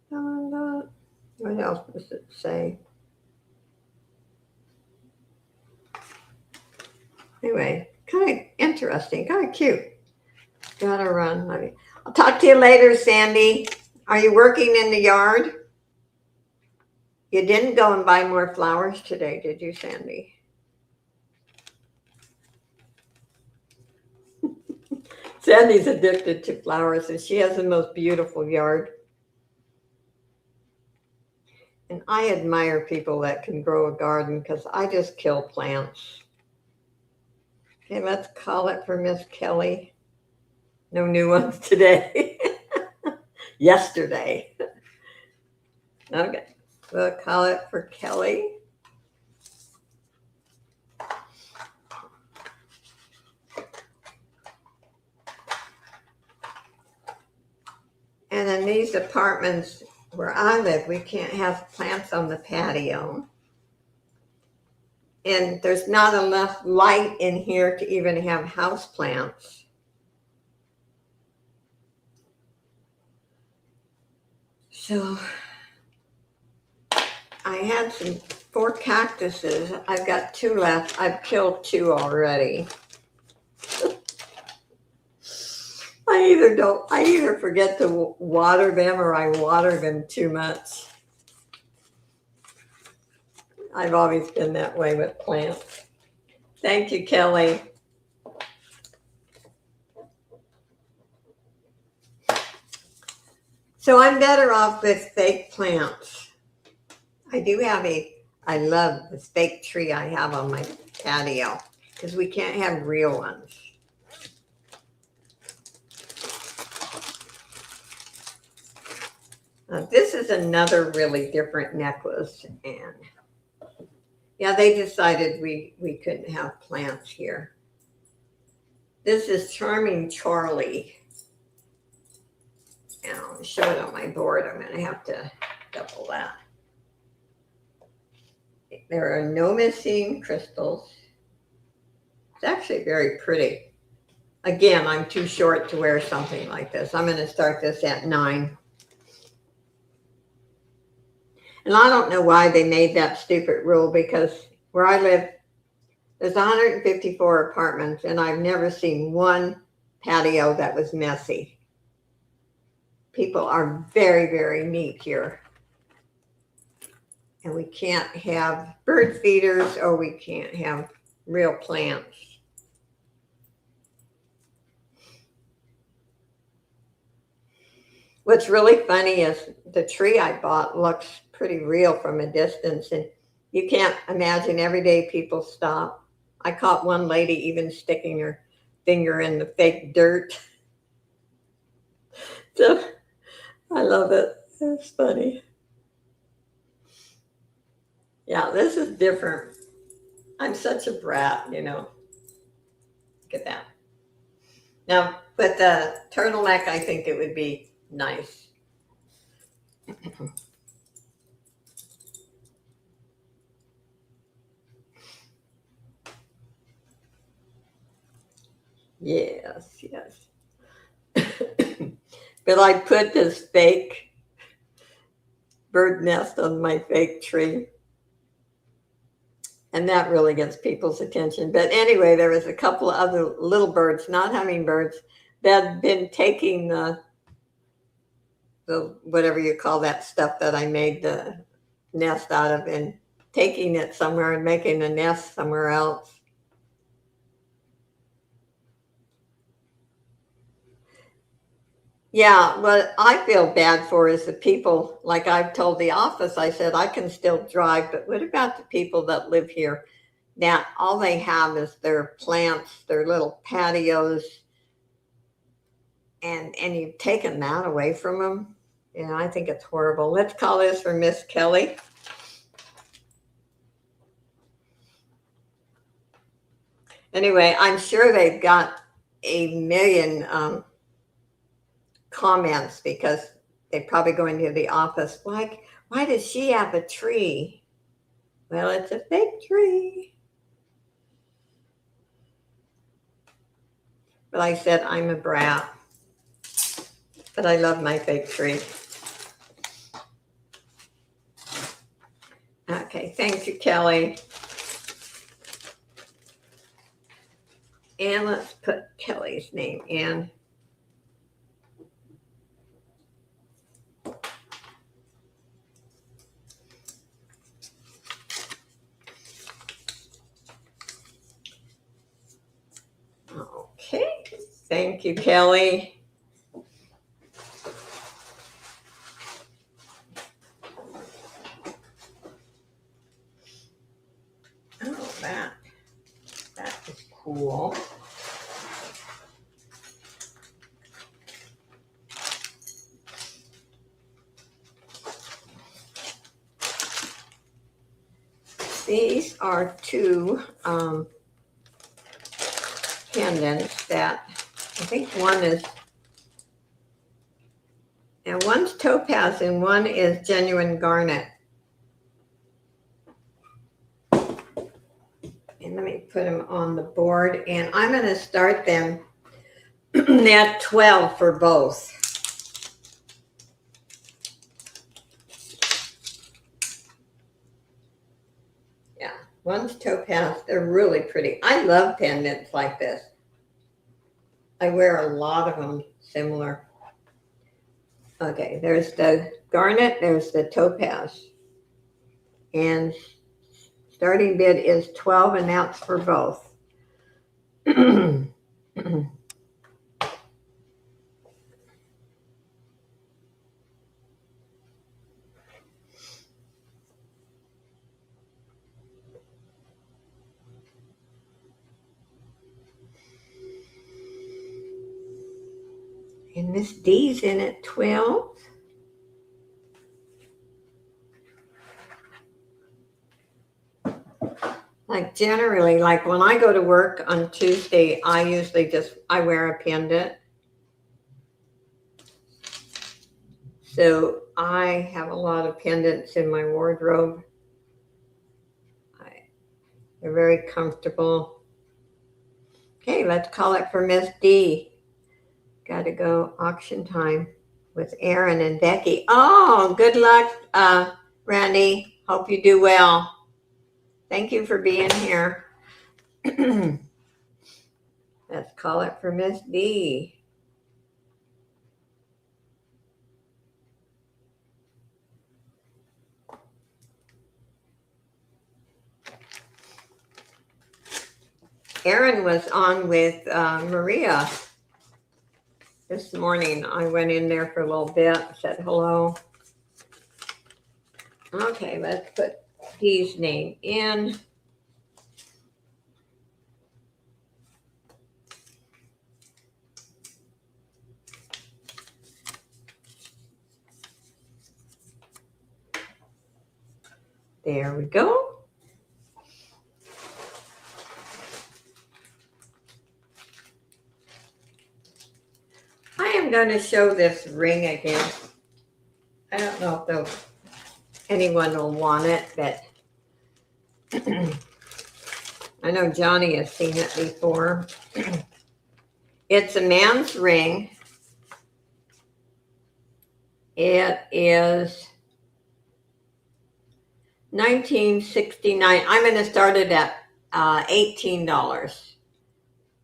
what else does it say? Anyway, kind of interesting, kind of cute. Gotta run. I'll talk to you later, Sandy. Are you working in the yard? You didn't go and buy more flowers today, did you, Sandy? Sandy's addicted to flowers, and she has the most beautiful yard. And I admire people that can grow a garden because I just kill plants. Okay, let's call it for Miss Kelly. No new ones today. Yesterday. Okay, we'll call it for Kelly. And in these apartments where I live, we can't have plants on the patio. And there's not enough light in here to even have house plants. So I had 4 cactuses. I've got 2 left. I've killed 2 already. I either forget to water them or I water them too much. I've always been that way with plants. Thank you, Kelly. So I'm better off with fake plants. I love the fake tree I have on my patio because we can't have real ones. This is another really different necklace, and yeah, they decided we couldn't have plants here. This is Charming Charlie. And I'll show it on my board. I'm going to have to double that. There are no missing crystals. It's actually very pretty. Again, I'm too short to wear something like this. I'm going to start this at 9. And I don't know why they made that stupid rule, because where I live, there's 154 apartments, and I've never seen one patio that was messy. People are very, very neat here. And we can't have bird feeders, or we can't have real plants. What's really funny is the tree I bought looks pretty real from a distance, and you can't imagine everyday people stop. I caught one lady even sticking her finger in the fake dirt. So I love it. It's funny. Yeah, this is different. I'm such a brat, you know. Look at that. Now, with the turtleneck, I think it would be nice. Yes, yes. But I put this fake bird nest on my fake tree. And that really gets people's attention. But anyway, there was a couple of other little birds, not hummingbirds, that had been taking the whatever you call that stuff that I made the nest out of, and taking it somewhere and making a nest somewhere else. Yeah, what I feel bad for is the people, like I've told the office, I said, I can still drive, but what about the people that live here that all they have is their plants, their little patios, and you've taken that away from them? You know, I think it's horrible. Let's call this for Miss Kelly. Anyway, I'm sure they've got a million comments, because they're probably going to the office. Why does she have a tree? Well, it's a fake tree. But I said I'm a brat. But I love my fake tree. Okay, thank you, Kelly. And let's put Kelly's name in. Okay, thank you, Kelly. Oh, that is cool. These are two pendants that I think one is, and one's topaz and one is genuine garnet. And let me put them on the board, and I'm going to start them at 12 for both. Yeah, one's topaz. They're really pretty. I love pendants like this. I wear a lot of them similar. Okay, there's the garnet, there's the topaz. And starting bid is 12, and that's for both. And Miss D's in at 12. Like generally, like when I go to work on Tuesday, I usually I wear a pendant. So I have a lot of pendants in my wardrobe. They're very comfortable. Okay, let's call it for Miss D. Got to go auction time with Aaron and Becky. Oh, good luck, Randy. Hope you do well. Thank you for being here. Let's call it for Miss D. Aaron was on with Maria this morning. I went in there for a little bit, said hello. Okay, let's put D's name in. There we go. I am going to show this ring again. I don't know if anyone will want it, but I know Johnny has seen it before. It's a man's ring. It is $19.69. I'm going to start it at $18.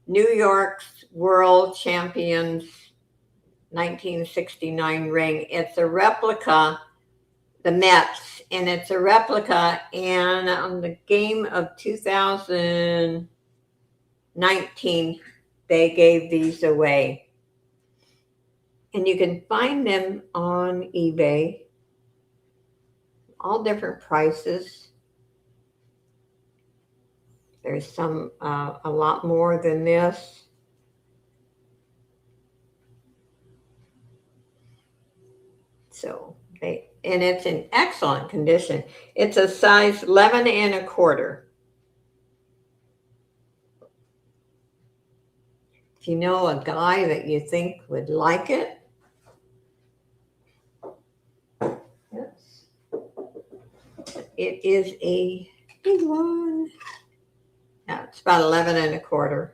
New York's World Champions 1969 ring. It's a replica, the Mets, and it's a replica. And on the game of 2019, they gave these away. And you can find them on eBay, all different prices. There's some a lot more than this. So and it's in excellent condition. It's a size 11 1/4. If you know a guy that you think would like it, yes, it is a big one. Yeah, it's about 11 1/4.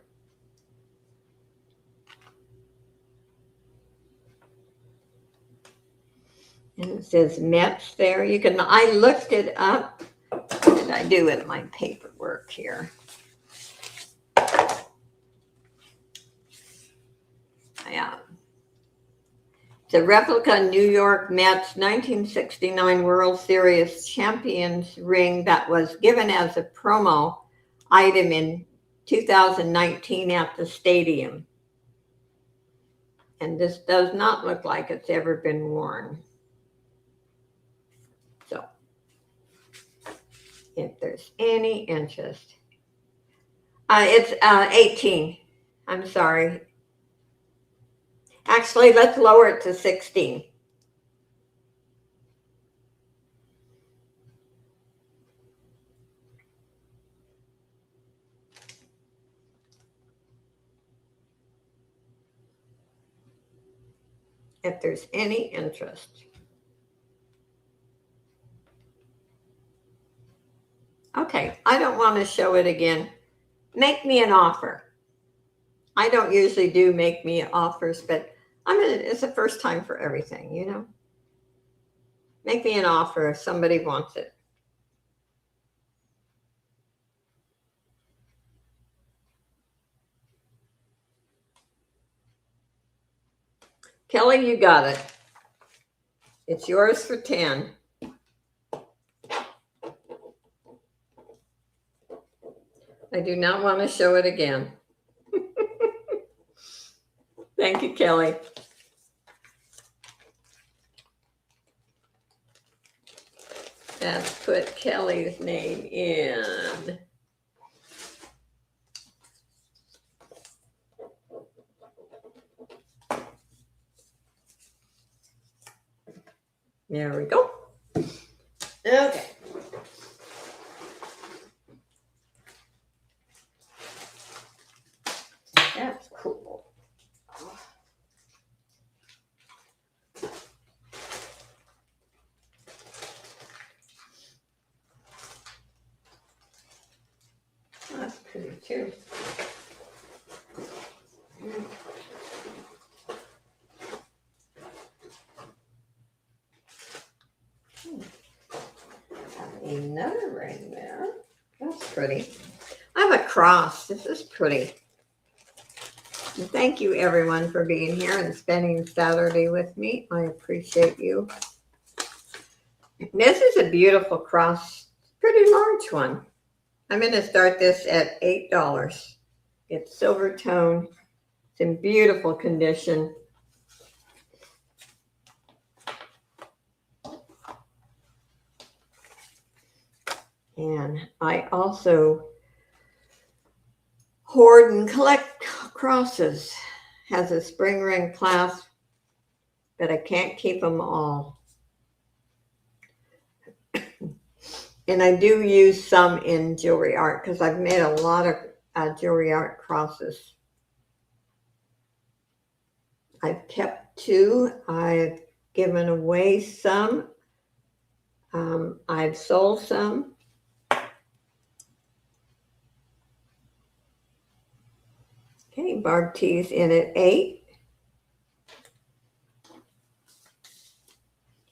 And it says Mets there. You can. I looked it up. What did I do with my paperwork here? Yeah. It's a replica New York Mets 1969 World Series Champions ring that was given as a promo item in 2019 at the stadium. And this does not look like it's ever been worn. So, if there's any interest. It's 18. I'm sorry. Actually, let's lower it to 16. If there's any interest. Okay, I don't want to show it again. Make me an offer. I don't usually do make me offers, but it's the first time for everything, you know. Make me an offer if somebody wants it. Kelly, you got it. It's yours for 10. I do not want to show it again. Thank you, Kelly. Let's put Kelly's name in. There we go. Okay. That's cool. another ring there. That's pretty. I have a cross. This is pretty. And thank you everyone for being here and spending Saturday with me. I appreciate you. This is a beautiful cross, pretty large one. I'm going to start this at $8. It's silver tone. It's in beautiful condition. And I also hoard and collect crosses. Has a spring ring clasp, but I can't keep them all. And I do use some in jewelry art because I've made a lot of jewelry art crosses. I've kept 2. I've given away some. I've sold some. Okay, barb tees in at 8.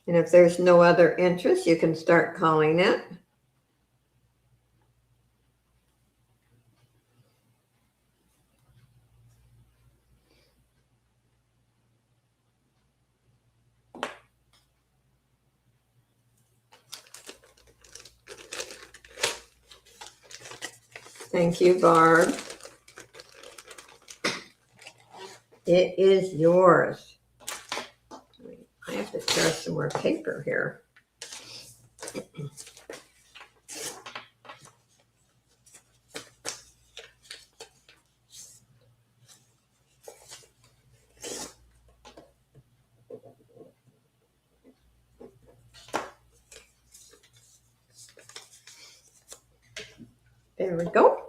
And if there's no other interest, you can start calling it. Thank you, Barb. It is yours. I have to tear some more paper here. There we go.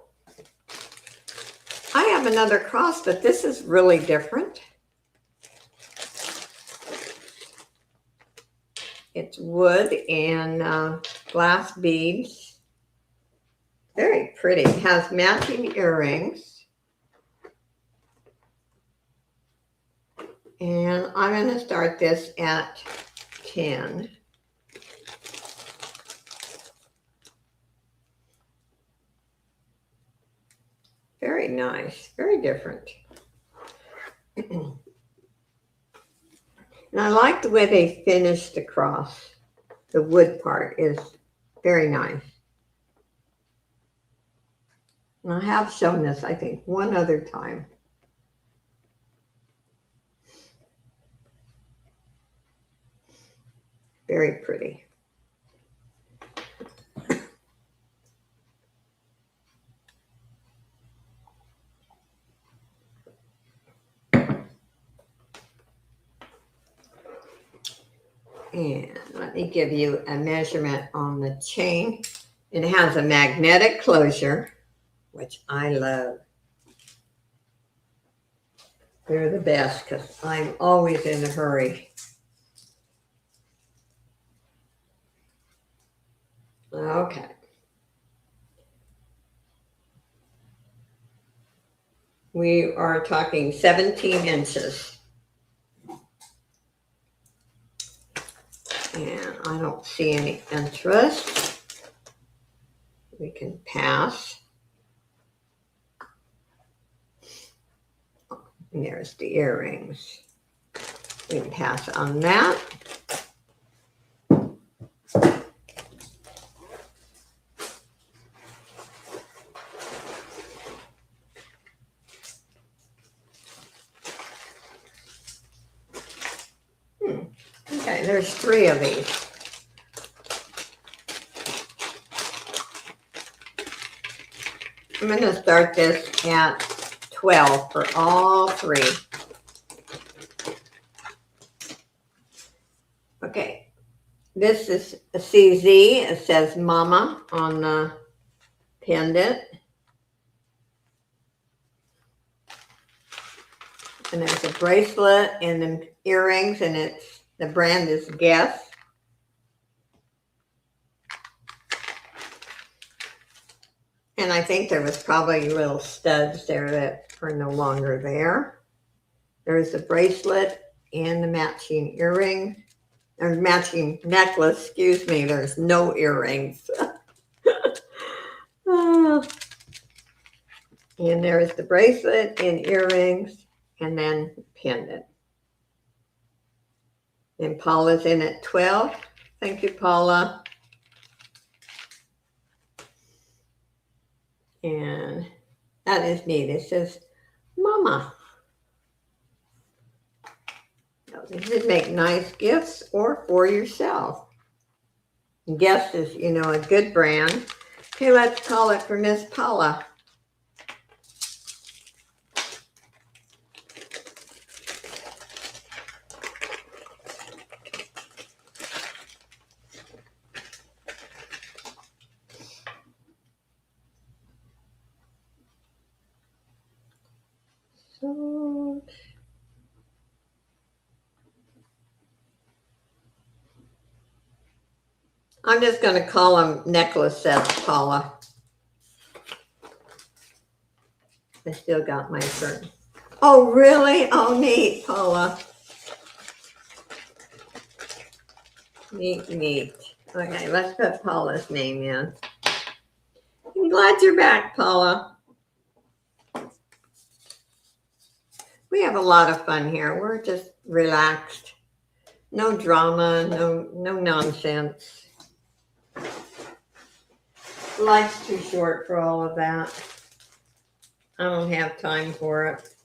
I have another cross, but this is really different. It's wood and glass beads. Very pretty. It has matching earrings. And I'm going to start this at 10. Very nice. Very different. And I like the way they finished the cross. The wood part is very nice. And I have shown this, I think, one other time. Very pretty. And let me give you a measurement on the chain. It has a magnetic closure, which I love. They're the best because I'm always in a hurry. Okay. We are talking 17 inches. And I don't see any interest. We can pass. And there's the earrings. We can pass on that. Okay, there's 3 of these. I'm going to start this at 12 for all 3. Okay, this is a CZ. It says Mama on the pendant. And there's a bracelet and the earrings, and the brand is Guess. And I think there was probably little studs there that are no longer there. There's the bracelet and the matching earring. or matching necklace, excuse me, there's no earrings. Oh. And there's the bracelet and earrings, and then pendant. And Paula's in at 12. Thank you, Paula. And that is neat. It says, Mama. You should make nice gifts or for yourself. Guess is, a good brand. Okay, let's call it for Miss Paula. So, I'm just going to call them necklace sets, Paula. I still got my shirt. Oh, really? Oh, neat, Paula. Neat, neat. Okay, let's put Paula's name in. I'm glad you're back, Paula. We have a lot of fun here. We're just relaxed. No drama, no nonsense. Life's too short for all of that. I don't have time for it.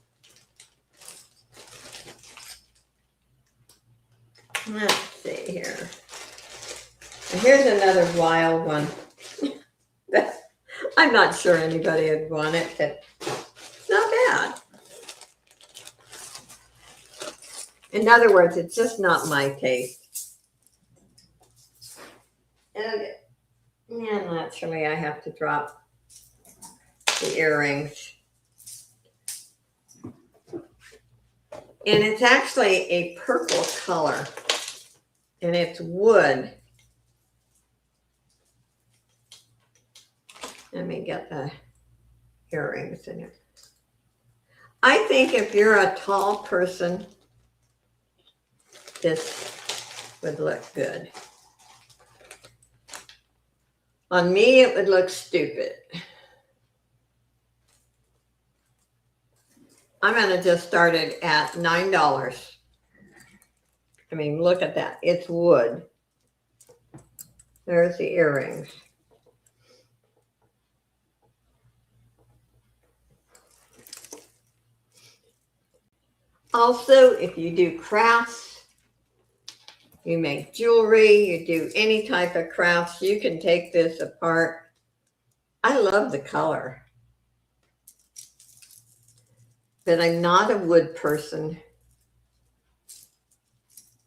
Let's see here. And here's another wild one. I'm not sure anybody would want it, but it's not bad. In other words, it's just not my taste. And naturally, I have to drop the earrings. And it's actually a purple color. And it's wood. Let me get the earrings in it. I think if you're a tall person, this would look good. On me, it would look stupid. I'm going to just start it at $9. I mean, look at that. It's wood. There's the earrings. Also, if you do crafts, you make jewelry, you do any type of crafts, you can take this apart. I love the color. But I'm not a wood person.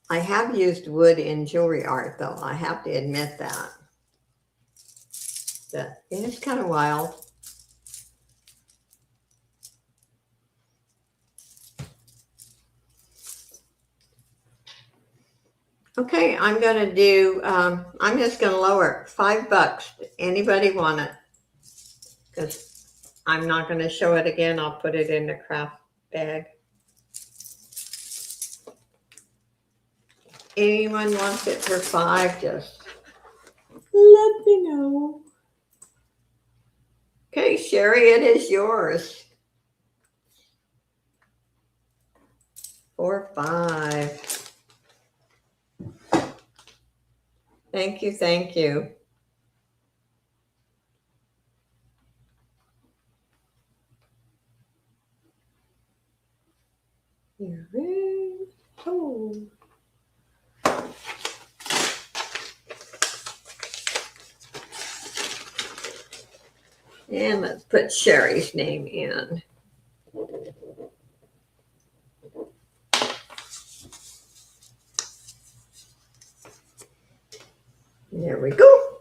I have used wood in jewelry art, though. I have to admit that. But it's kind of wild. Okay, I'm going to do, I'm just going to lower it $5. Anybody want it? Because I'm not going to show it again. I'll put it in the craft bag. Anyone wants it for $5, just let me know. Okay, Sherry, it is yours. For $5. Thank you, thank you. Earrings. Oh. And let's put Sherry's name in. There we go.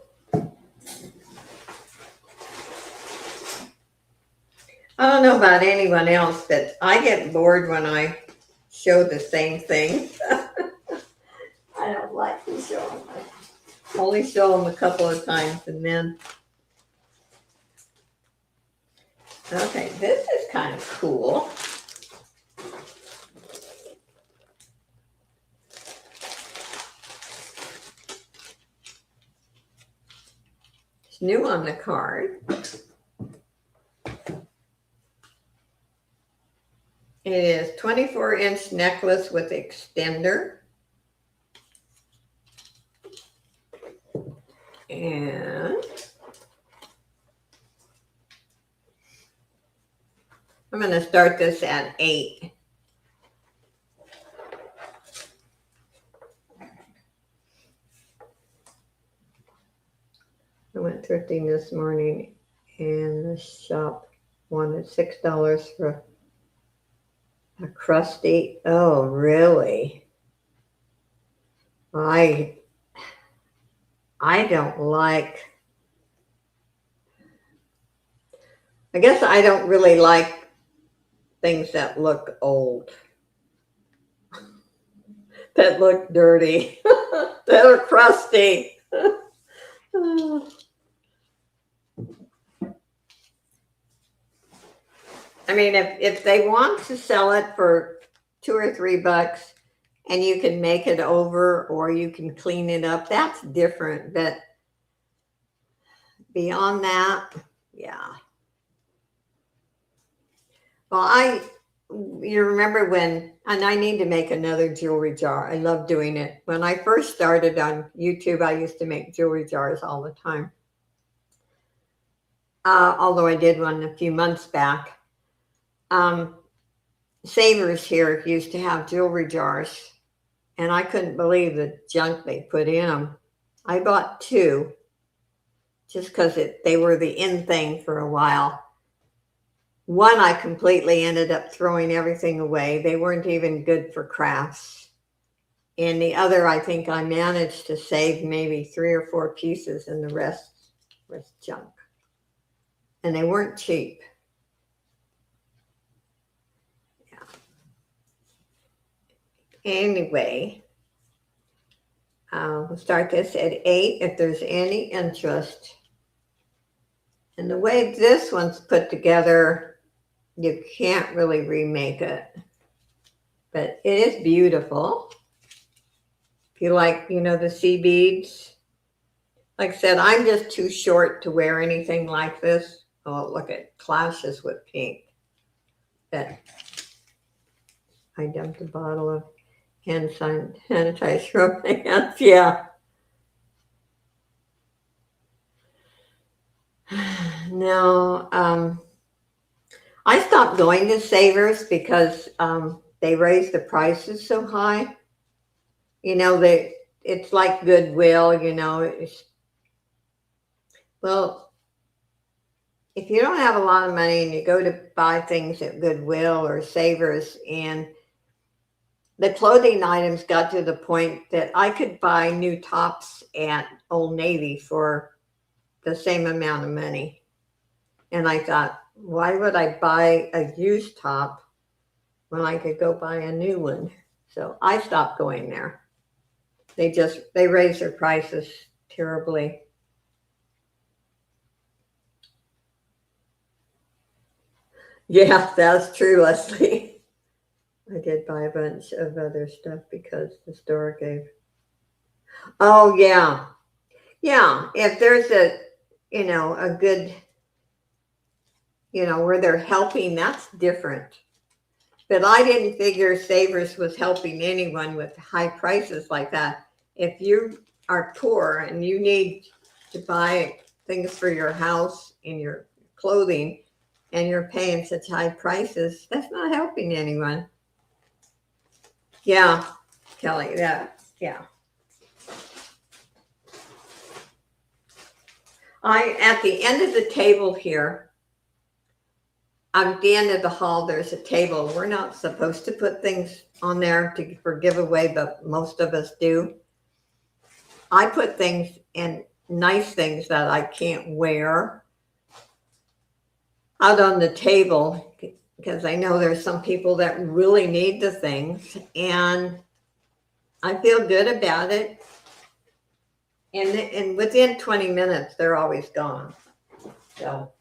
I don't know about anyone else, but I get bored when I show the same thing. I don't like to show them. I only show them a couple of times and then. Okay, this is kind of cool. It's new on the card. It is 24-inch necklace with extender. And I'm going to start this at 8. I went thrifting this morning and the shop wanted $6 for a crusty. Oh, really? I don't like, I guess I don't really like things that look old, that look dirty, that are crusty. I mean, if they want to sell it for $2 or $3 and you can make it over or you can clean it up, that's different. But beyond that, yeah. Well, you remember when, and I need to make another jewelry jar. I love doing it. When I first started on YouTube, I used to make jewelry jars all the time. Although I did one a few months back. Savers here used to have jewelry jars, and I couldn't believe the junk they put in them. I bought 2 just because they were the in thing for a while. One, I completely ended up throwing everything away. They weren't even good for crafts. And the other, I think I managed to save maybe 3 or 4 pieces, and the rest was junk. And they weren't cheap. Yeah. Anyway, we'll start this at 8 if there's any interest. And the way this one's put together, you can't really remake it. But it is beautiful. If you like, the sea beads. Like I said, I'm just too short to wear anything like this. Oh, look, it clashes with pink. But I dumped a bottle of hand sanitizer on my hands. Yeah. No, I stopped going to Savers because they raised the prices so high. It's like Goodwill, well, if you don't have a lot of money and you go to buy things at Goodwill or Savers, and the clothing items got to the point that I could buy new tops at Old Navy for the same amount of money. And I thought, why would I buy a used top when I could go buy a new one? So I stopped going there. They raised their prices terribly. Yeah, that's true, Leslie. I did buy a bunch of other stuff because the store gave. Oh, yeah. Yeah, if there's a good, where they're helping, that's different. But I didn't figure Savers was helping anyone with high prices like that. If you are poor and you need to buy things for your house and your clothing, and you're paying such high prices, that's not helping anyone. Yeah, Kelly, yeah. At the end of the table here, at the end of the hall, there's a table. We're not supposed to put things on there for giveaway, but most of us do. I put things in, nice things that I can't wear, out on the table because I know there's some people that really need the things, and I feel good about it. And within 20 minutes, they're always gone. So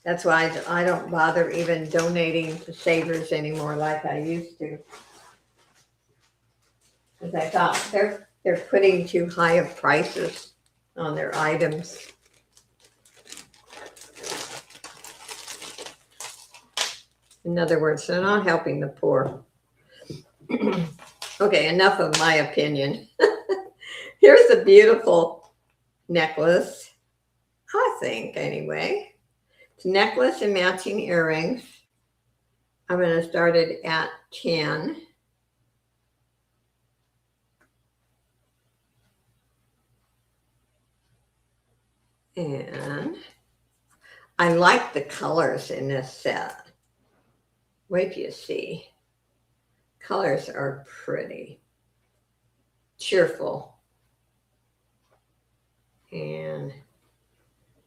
that's why I don't bother even donating to Savers anymore like I used to. Because I thought they're putting too high of prices. on their items. In other words, they're not helping the poor. Okay, enough of my opinion. Here's a beautiful necklace, I think, anyway. It's a necklace and matching earrings. I'm going to start it at 10. And I like the colors in this set. Wait till you see. Colors are pretty. Cheerful. And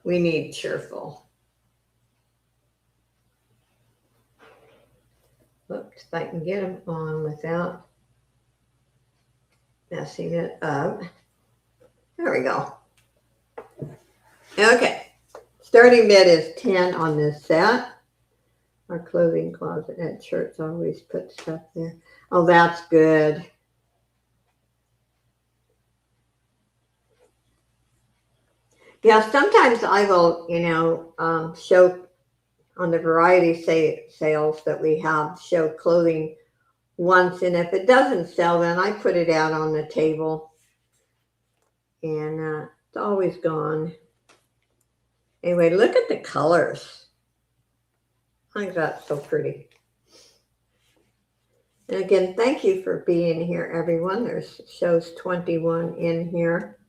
we need cheerful. Oops, if I can get them on without messing it up. There we go. Okay. Starting bid is 10 on this set. Our clothing closet at church always puts stuff there. Oh, that's good. Yeah, sometimes I will, show on the variety sales that we have, show clothing once. And if it doesn't sell, then I put it out on the table. And it's always gone. Anyway, look at the colors. I think that's so pretty. And again, thank you for being here, everyone. There's shows 21 in here.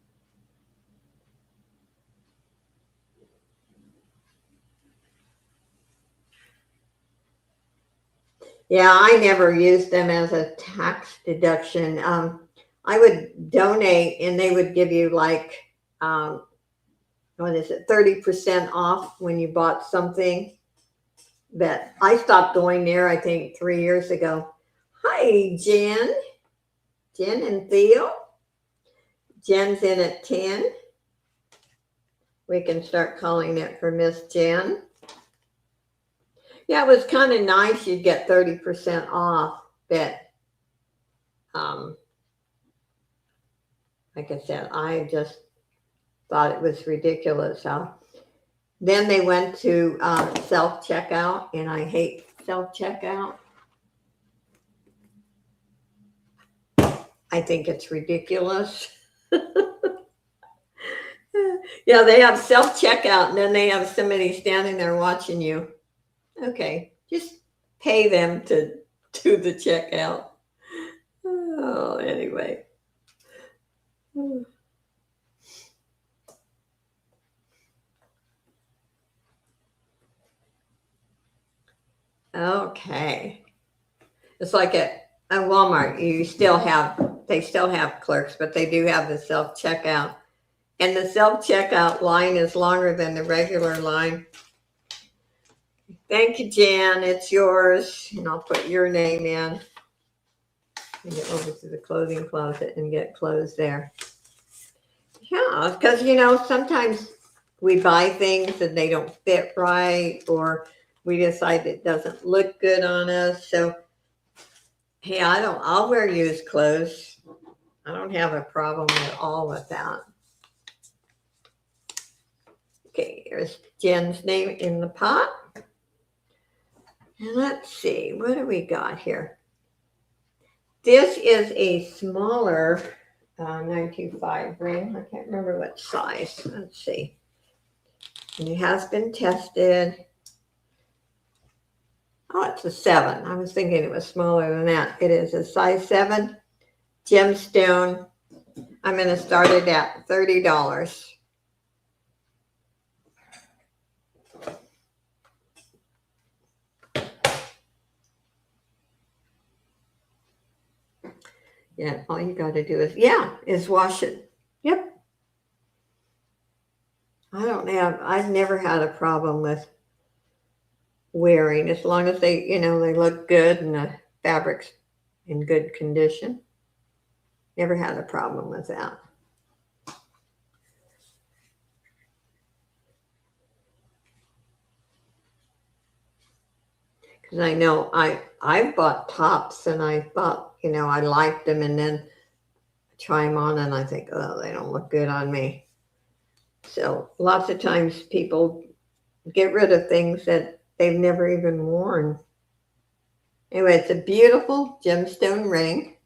Yeah, I never used them as a tax deduction. I would donate and they would give you like, 30% off when you bought something. But I stopped going there, I think, 3 years ago. Hi, Jen. Jen and Theo. Jen's in at 10. We can start calling it for Miss Jen. Yeah, it was kind of nice. You'd get 30% off, but like I said, I just thought it was ridiculous. Then they went to self-checkout, and I hate self-checkout. I think it's ridiculous. Yeah, they have self-checkout, and then they have somebody standing there watching you. Okay, just pay them to do the checkout. Oh, anyway. Okay. It's like at Walmart, they still have clerks, but they do have the self-checkout. And the self-checkout line is longer than the regular line. Thank you, Jan. It's yours. And I'll put your name in. And get over to the clothing closet and get clothes there. Yeah, because, sometimes we buy things and they don't fit right, or we decide it doesn't look good on us. So, hey, I'll wear used clothes. I don't have a problem at all with that. Okay, here's Jen's name in the pot. And let's see, what do we got here? This is a smaller 925 ring. I can't remember what size. Let's see. And it has been tested. Oh, it's a 7. I was thinking it was smaller than that. It is a size 7 gemstone. I'm going to start it at $30. Yeah, all you got to do is wash it. Yep. I've never had a problem with wearing, as long as they look good and the fabric's in good condition. Never had a problem with that. Because I know I've bought tops and I thought, I liked them, and then I try them on and I think, oh, they don't look good on me. So lots of times people get rid of things that they've never even worn. Anyway, it's a beautiful gemstone ring,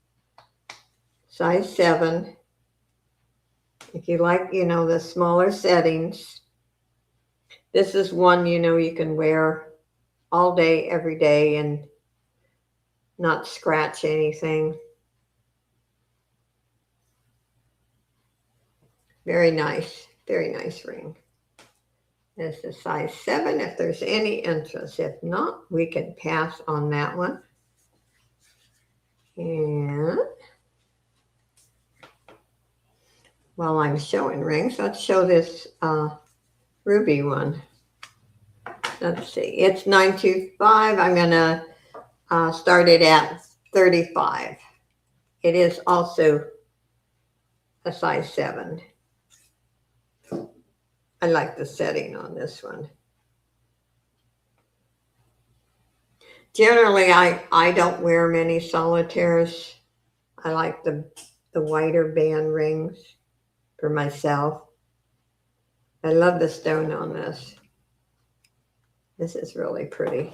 size 7. If you like, the smaller settings, this is one, you can wear all day, every day, and not scratch anything. Very nice ring. This is size 7 if there's any interest. If not, we can pass on that one. And while I'm showing rings, let's show this ruby one. Let's see, it's 925. I'm gonna start it at 35. It is also a size 7. I like the setting on this one. Generally, I don't wear many solitaires. I like the wider band rings for myself. I love the stone on this. This is really pretty.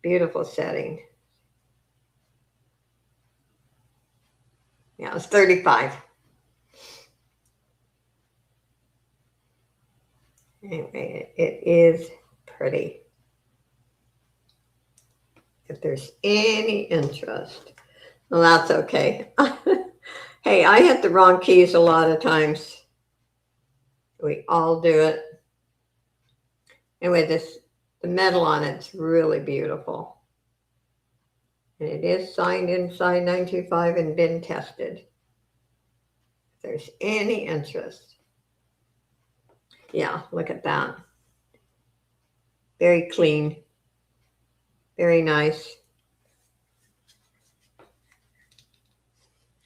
Beautiful setting. Yeah, it's 35. Anyway, it is pretty. If there's any interest, well, that's okay. Hey, I hit the wrong keys a lot of times. We all do it. Anyway, the metal on it's really beautiful. And it is signed inside 925 and been tested. If there's any interest. Yeah, look at that. Very clean. Very nice.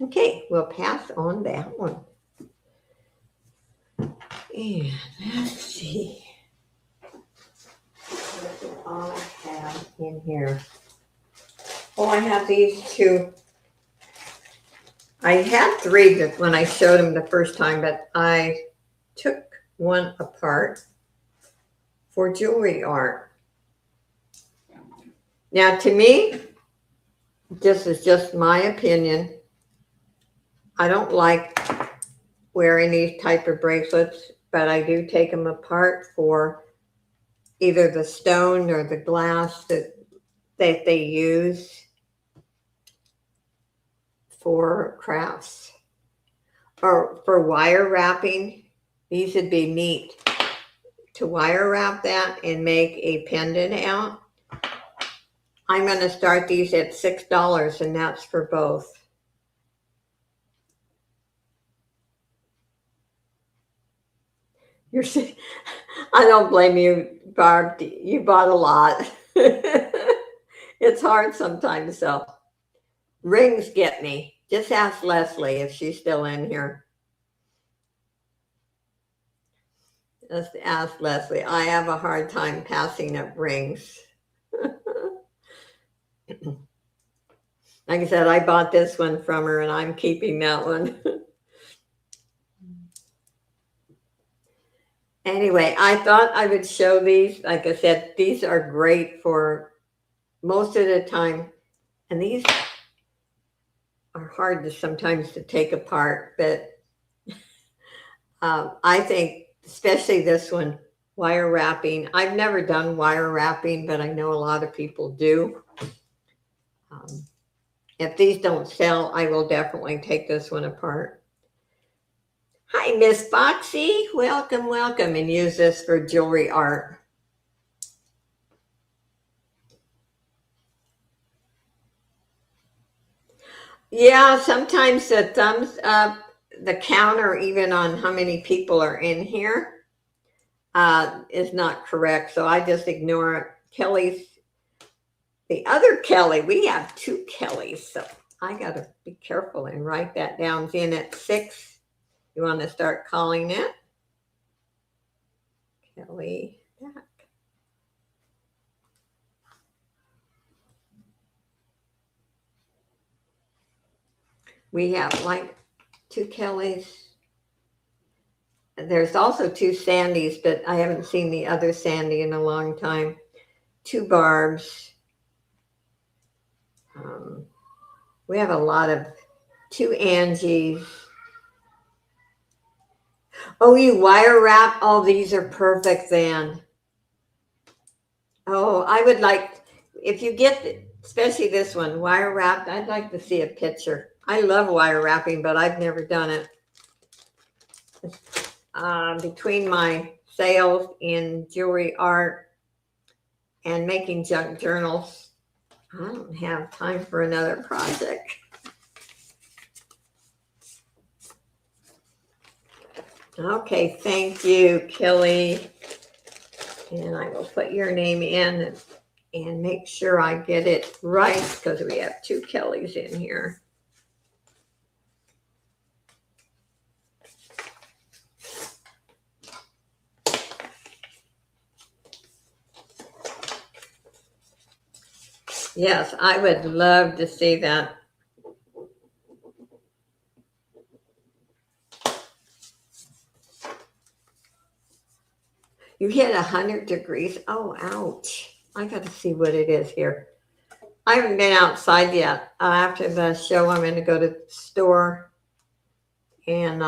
Okay, we'll pass on that one. And let's see. What do I have in here? Oh, I have these 2. I had 3 when I showed them the first time, but I took one apart for jewelry art. Now, to me, this is just my opinion. I don't like wearing these type of bracelets, but I do take them apart for either the stone or the glass that they use for crafts or for wire wrapping. These would be neat to wire wrap that and make a pendant out. I'm going to start these at $6, and that's for both. I don't blame you, Barb. You bought a lot. It's hard sometimes, so. Rings get me. Just ask Leslie if she's still in here. Just ask Leslie. I have a hard time passing up rings. Like I said, I bought this one from her and I'm keeping that one. Anyway, I thought I would show these. Like I said, these are great for most of the time. And these are hard to sometimes to take apart, but I think especially this one, wire wrapping. I've never done wire wrapping, but I know a lot of people do. If these don't sell, I will definitely take this one apart. Hi, Miss Foxy. Welcome, welcome, and use this for jewelry art. Yeah, sometimes the thumbs up, the counter, even on how many people are in here, is not correct. So I just ignore it. Kelly's, the other Kelly, we have 2 Kellys. So I got to be careful and write that down. It's in at 6. You want to start calling it Kelly back. We have like 2 Kellys. There's also two Sandys, but I haven't seen the other Sandy in a long time. Two Barbs. We have a lot of two Angies. Oh, you wire wrap? Oh, these are perfect then. Oh, I would like, if you get, especially this one, wire wrapped, I'd like to see a picture. I love wire wrapping, but I've never done it. Between my sales in jewelry art and making junk journals, I don't have time for another project. Okay, thank you, Kelly. And I will put your name in and make sure I get it right because we have two Kellys in here. Yes, I would love to see that. You hit 100 degrees. Oh, ouch. I got to see what it is here. I haven't been outside yet. After the show, I'm going to go to the store and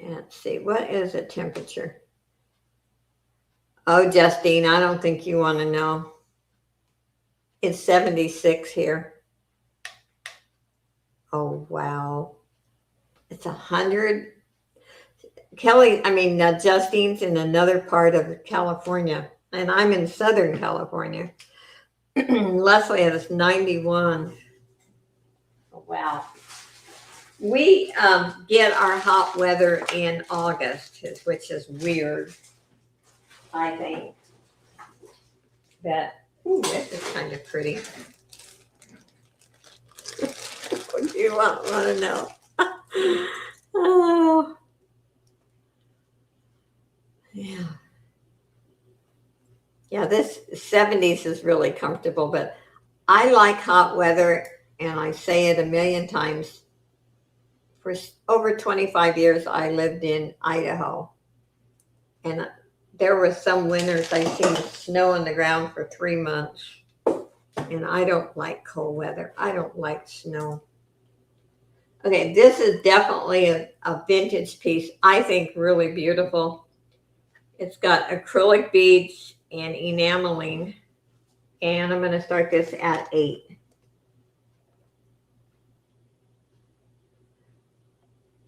let's see. What is the temperature? Oh, Justine, I don't think you want to know. It's 76 here. Oh, wow. It's 100. Kelly, Justine's in another part of California, and I'm in Southern California. Leslie is 91. Oh, wow. We get our hot weather in August, which is weird, I think. But, ooh, this is kind of pretty. What do you want to know? Oh. Yeah. Yeah, this 70s is really comfortable, but I like hot weather, and I say it a million times. For over 25 years, I lived in Idaho, and there were some winters I seen snow on the ground for 3 months, and I don't like cold weather. I don't like snow. Okay, this is definitely a vintage piece. I think really beautiful. It's got acrylic beads and enameling, and I'm going to start this at 8.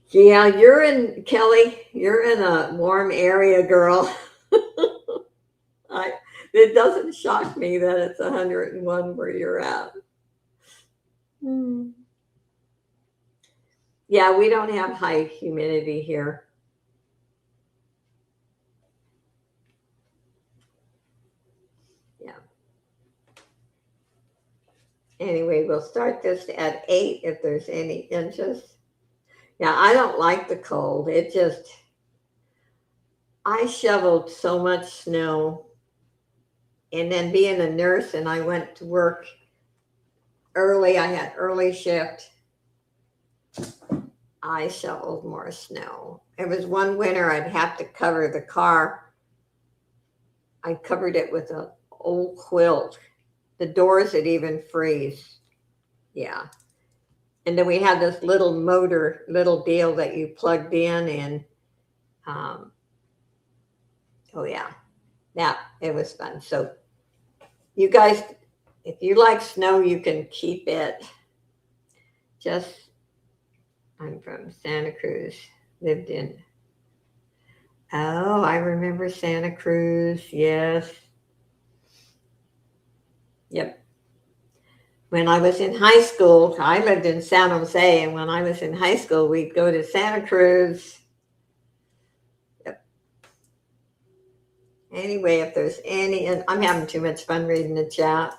Yeah, you're in, Kelly, you're in a warm area, girl. It doesn't shock me that it's 101 where you're at. Yeah, we don't have high humidity here. Yeah. Anyway, we'll start this at 8 if there's any interest. Yeah, I don't like the cold. I shoveled so much snow. And then being a nurse, and I went to work early, I had early shift. I shoveled more snow. It was one winter I'd have to cover the car. I covered it with an old quilt. The doors would even freeze. Yeah. And then we had this little deal that you plugged in, and oh yeah, it was fun. So you guys, if you like snow, you can keep it. I'm from Santa Cruz, lived in. Oh, I remember Santa Cruz. Yes. Yep. When I was in high school, I lived in San Jose, and when I was in high school, we'd go to Santa Cruz. Yep. Anyway, if there's and I'm having too much fun reading the chat.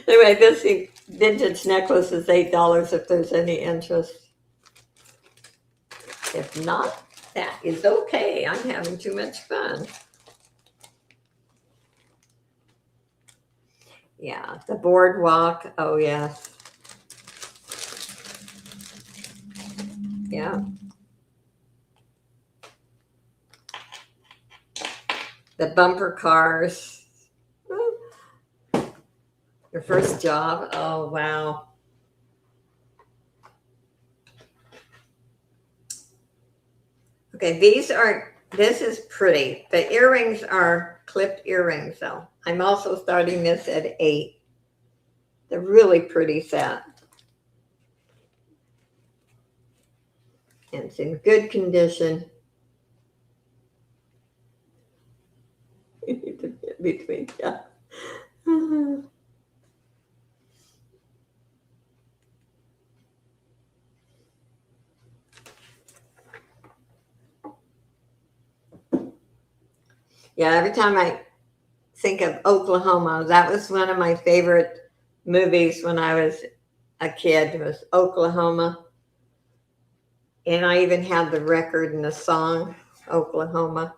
Anyway, this vintage necklace is $8 if there's any interest. If not, that is okay. I'm having too much fun. Yeah, the boardwalk. Oh, yes. Yeah. The bumper cars. Your first job. Oh, wow. Okay, this is pretty. The earrings are clipped earrings, though. I'm also starting this at 8. They're really pretty set. And it's in good condition. Between, yeah. Yeah, every time I think of Oklahoma, that was one of my favorite movies when I was a kid, was Oklahoma. And I even had the record and the song, Oklahoma.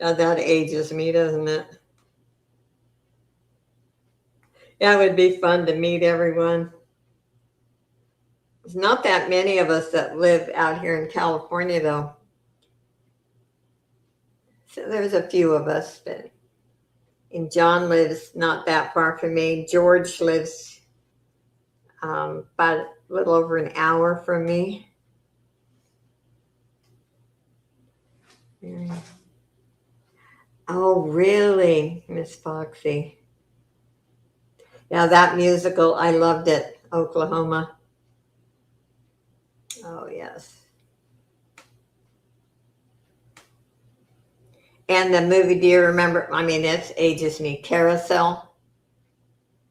Oh, that ages me, doesn't it? Yeah, it would be fun to meet everyone. There's not that many of us that live out here in California, though. So there's a few of us, but and John lives not that far from me. George lives about a little over an hour from me. Oh, really, Miss Foxy? Yeah, that musical, I loved it. Oklahoma. Oh, yes. And the movie, do you remember? I mean, it ages me. Carousel,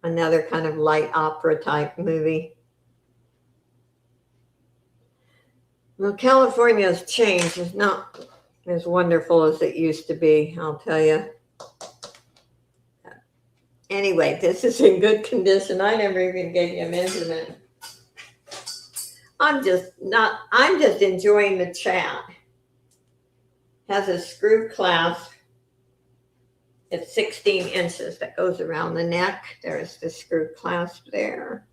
another kind of light opera type movie. Well, California has changed. It's not as wonderful as it used to be, I'll tell you. Anyway, this is in good condition. I never even gave you a measurement. I'm just enjoying the chat. Has a screw clasp. It's 16 inches that goes around the neck. There's the screw clasp there.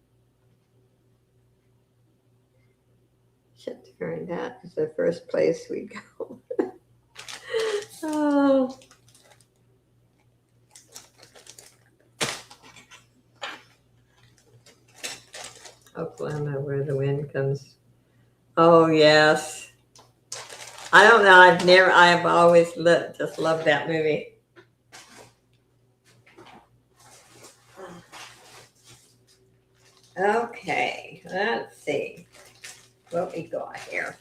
And that is the first place we go. Oh. Oklahoma, where the wind comes. Oh, yes. I don't know. I've always just loved that movie. Okay, let's see what we got here.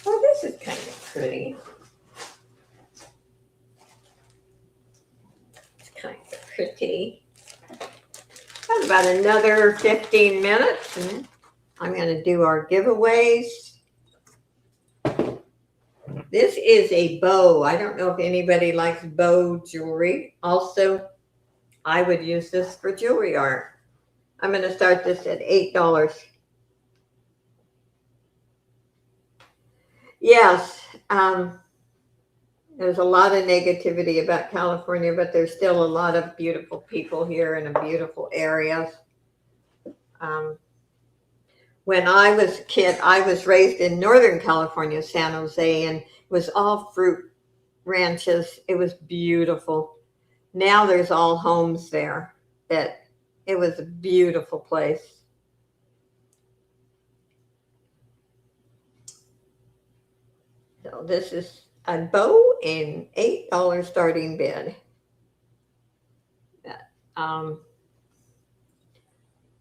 Oh, this is kind of pretty. It's kind of pretty. Got about another 15 minutes, and I'm going to do our giveaways. This is a bow. I don't know if anybody likes bow jewelry. Also, I would use this for jewelry art. I'm going to start this at $8. Yes, there's a lot of negativity about California, but there's still a lot of beautiful people here in a beautiful area. When I was a kid, I was raised in Northern California, San Jose, and it was all fruit ranches. It was beautiful. Now there's all homes there. But it was a beautiful place. So this is a bow and $8 starting bid.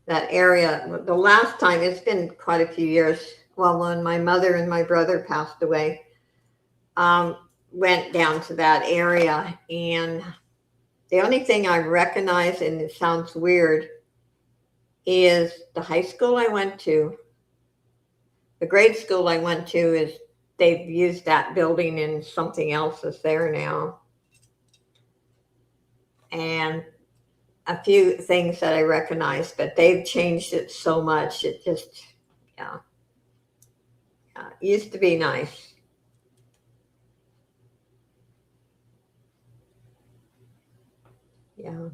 That area, the last time, it's been quite a few years, well, when my mother and my brother passed away, went down to that area, and the only thing I recognize, and it sounds weird, is the high school I went to. The grade school I went to is, they've used that building and something else is there now. And a few things that I recognize, but they've changed it so much. It just, yeah. It used to be nice. Yeah.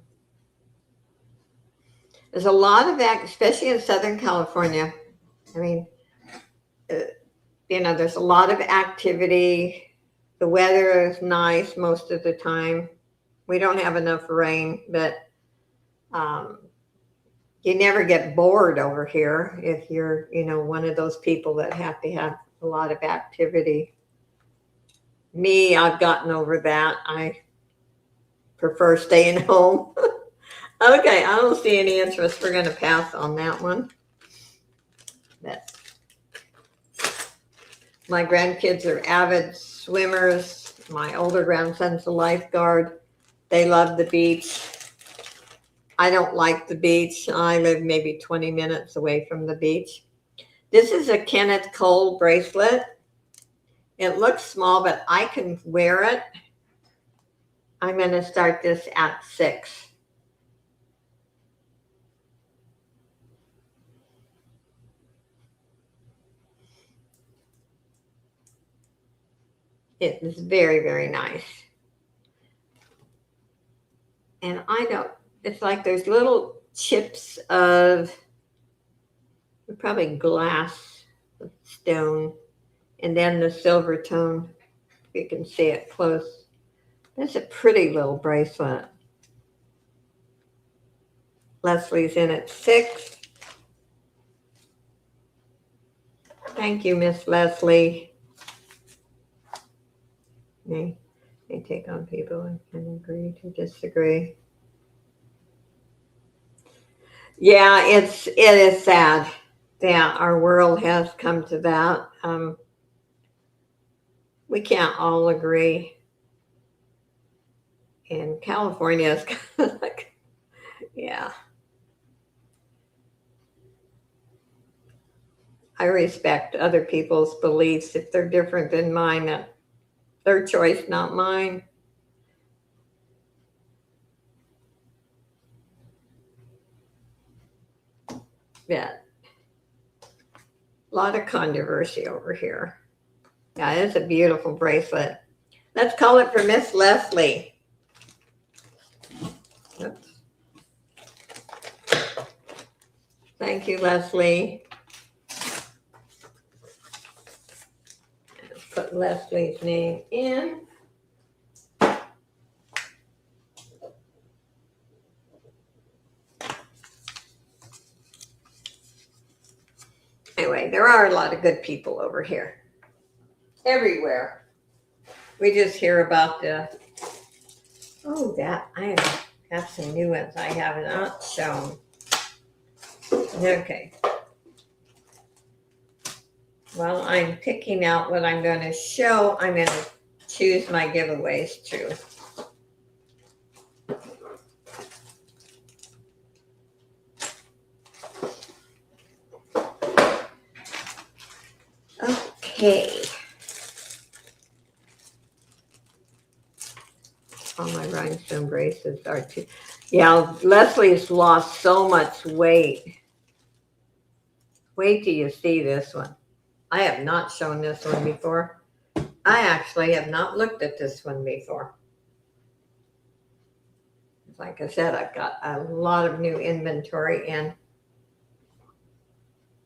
There's a lot of that, especially in Southern California. I mean, there's a lot of activity. The weather is nice most of the time. We don't have enough rain, but um, you never get bored over here if you're, one of those people that have to have a lot of activity. Me, I've gotten over that. I prefer staying home. Okay, I don't see any interest. We're going to pass on that one. But my grandkids are avid swimmers. My older grandson's a lifeguard. They love the beach. I don't like the beach. I live maybe 20 minutes away from the beach. This is a Kenneth Cole bracelet. It looks small, but I can wear it. I'm going to start this at 6. It is very, very nice. And it's like there's little chips of probably glass, stone, and then the silver tone. You can see it close. That's a pretty little bracelet. Leslie's in at 6. Thank you, Miss Leslie. May take on people and can agree to disagree. Yeah, it is sad that our world has come to that. We can't all agree. And California is kind of like, yeah. I respect other people's beliefs if they're different than mine. That's their choice, not mine. Yeah. A lot of controversy over here. Yeah, it's a beautiful bracelet. Let's call it for Miss Leslie. Oops. Thank you, Leslie. Let's put Leslie's name in. Anyway, there are a lot of good people over here. Everywhere. We just hear about I have some new ones I have not shown. Okay. Well, I'm picking out what I'm going to show. I'm going to choose my giveaways too. Okay. All my rhinestone bracelets are too. Yeah, Leslie's lost so much weight. Wait till you see this one. I have not shown this one before. I actually have not looked at this one before. Like I said, I've got a lot of new inventory in.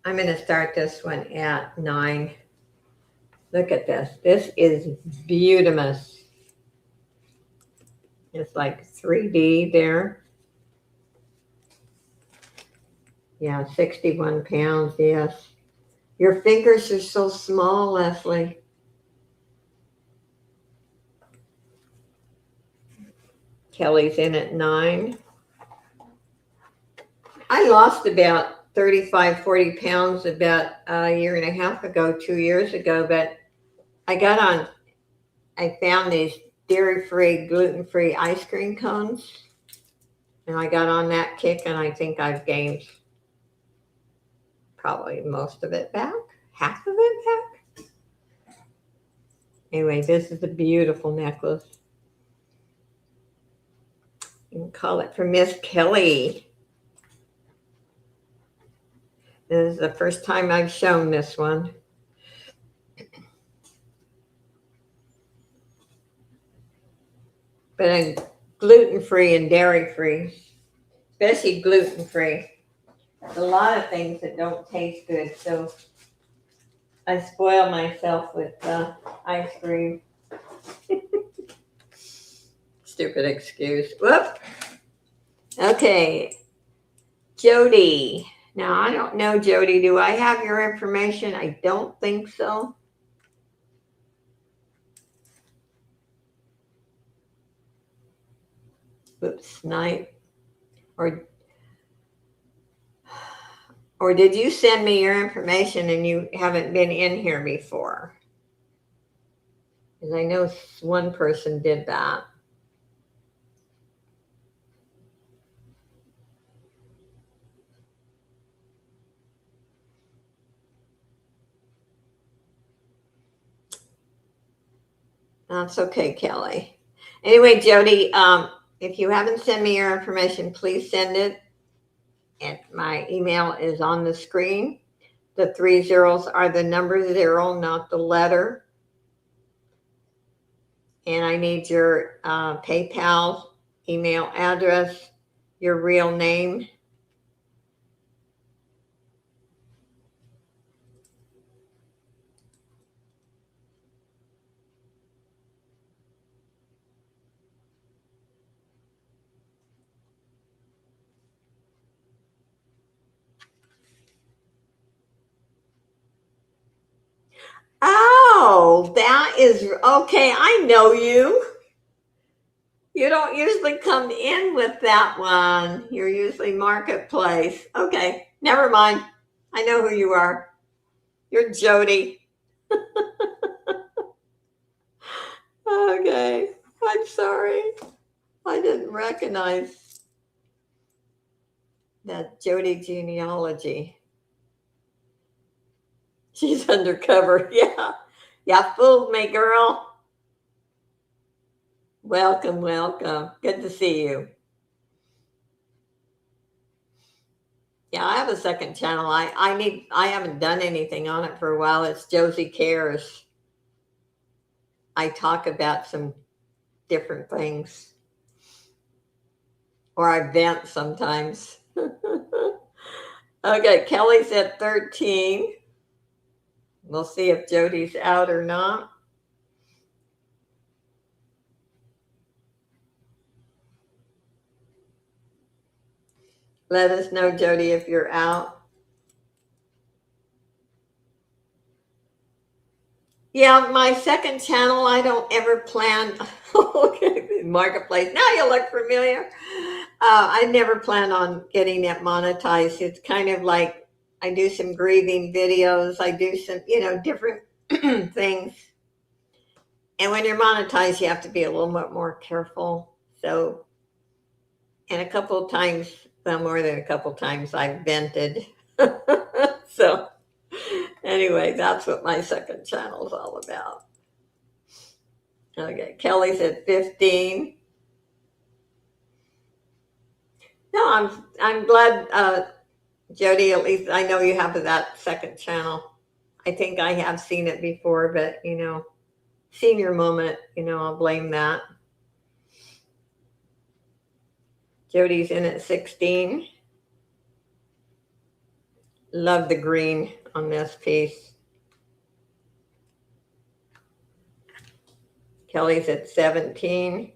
I'm going to start this one at 9. Look at this. This is beautiful. It's like 3D there. Yeah, 61 pounds, yes. Your fingers are so small, Leslie. Kelly's in at 9. I lost about 35, 40 pounds about a year and a half ago, 2 years ago, but I found these dairy-free, gluten-free ice cream cones, and I got on that kick, and I think I've gained probably most of it back, half of it back. Anyway, this is a beautiful necklace. You can call it for Miss Kelly. This is the first time I've shown this one. But gluten-free and dairy-free, especially gluten-free. There's a lot of things that don't taste good, so I spoil myself with ice cream. Stupid excuse. Whoop. Okay, Jody. Now, I don't know, Jody. Do I have your information? I don't think so. Oops, night. Or did you send me your information and you haven't been in here before? Because I know one person did that. That's okay, Kelly. Anyway, Jody, if you haven't sent me your information, please send it. And my email is on the screen. The 3 zeros are the number 0, not the letter. And I need your PayPal email address, your real name. Oh, that is okay. I know you. You don't usually come in with that one. You're usually Marketplace. Okay, never mind. I know who you are. You're Jody. Okay, I'm sorry. I didn't recognize that Jody genealogy. She's undercover. Yeah. Yeah, fooled me, girl. Welcome, welcome. Good to see you. Yeah, I have a second channel. I haven't done anything on it for a while. It's Josie Cares. I talk about some different things. Or I vent sometimes. Okay, Kelly's at 13. We'll see if Jody's out or not. Let us know, Jody, if you're out. Yeah, my second channel, I don't ever plan. Okay, Marketplace. Now you look familiar. I never plan on getting it monetized. It's kind of like I do some grieving videos. I do some, different things. And when you're monetized, you have to be a little bit more careful. So, and a couple of times, well, more than a couple of times, I've vented. So, anyway, that's what my second channel is all about. Okay, Kelly's at 15. No, I'm glad, Jody. At least I know you have that second channel. I think I have seen it before, but senior moment. I'll blame that. Jody's in at 16. Love the green on this piece. Kelly's at 17.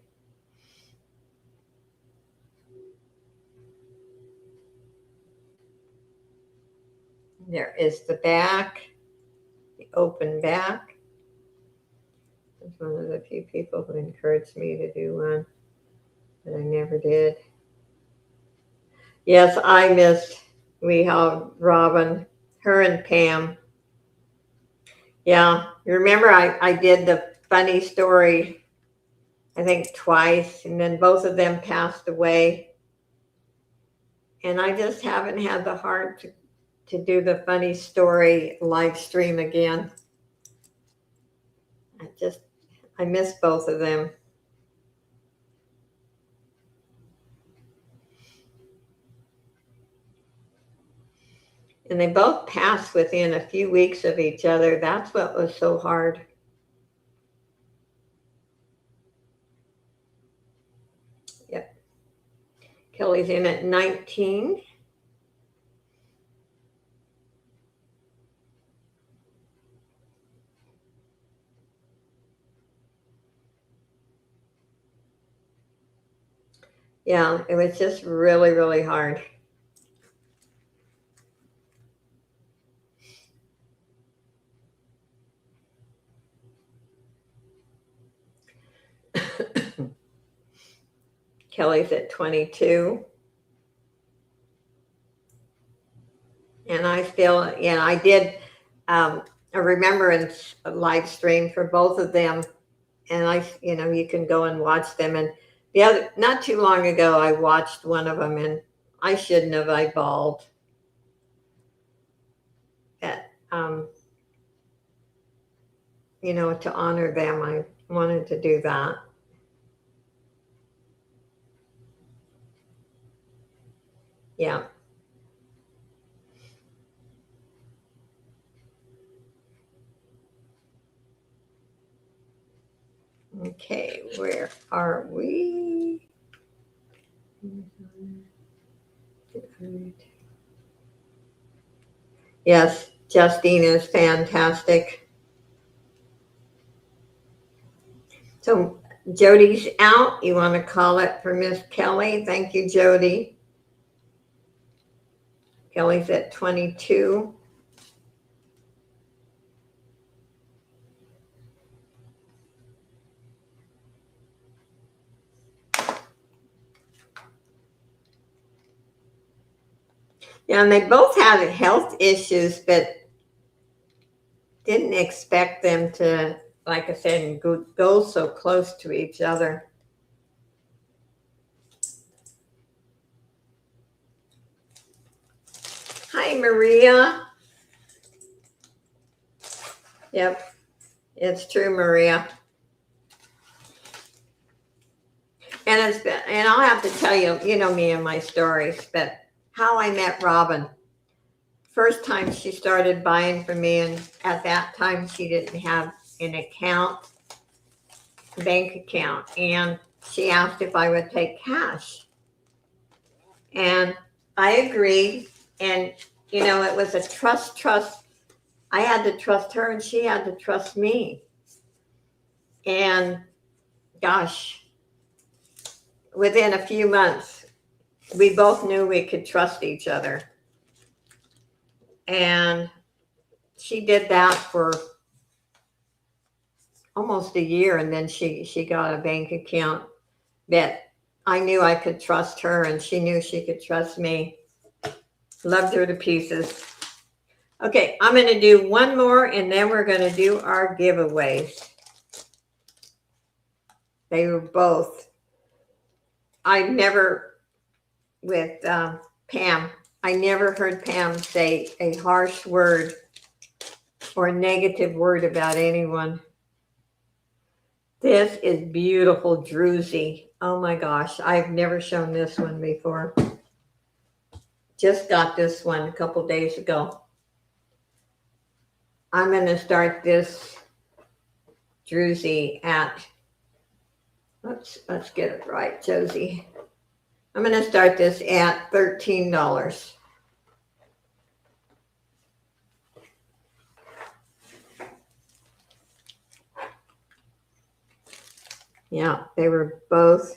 There is the back, the open back. That's one of the few people who encouraged me to do one, but I never did. Yes, I missed. We have Robin, her and Pam. Yeah, you remember I did the funny story, I think twice, and then both of them passed away. And I just haven't had the heart to do the funny story live stream again. I miss both of them. And they both passed within a few weeks of each other. That's what was so hard. Kelly's in at 19. Yeah, it was just really, really hard. Kelly's at 22. And I still, yeah, I did a remembrance live stream for both of them. And you can go and watch them. And the other, not too long ago, I watched one of them and I shouldn't have, I bawled. That, to honor them, I wanted to do that. Yeah. Okay, where are we? Yes, Justine is fantastic. So Jody's out. You want to call it for Miss Kelly? Thank you, Jody. Kelly's at 22. Yeah, and they both had health issues, but didn't expect them to, like I said, go so close to each other. Hi, Maria. Yep, it's true, Maria. And I'll have to tell you, you know me and my stories, but how I met Robin. First time she started buying from me, and at that time she didn't have an account, bank account, and she asked if I would take cash. And I agreed, and it was a trust. I had to trust her and she had to trust me. And gosh, within a few months, we both knew we could trust each other. And she did that for almost a year, and then she got a bank account that I knew I could trust her and she knew she could trust me. Loved her to pieces. Okay, I'm going to do one more and then we're going to do our giveaways. They were both, with Pam, I never heard Pam say a harsh word or a negative word about anyone. This is beautiful druzy. Oh my gosh, I've never shown this one before. Just got this one a couple days ago. I'm going to start this druzy at, let's get it right, Josie. I'm going to start this at $13. Yeah, they were both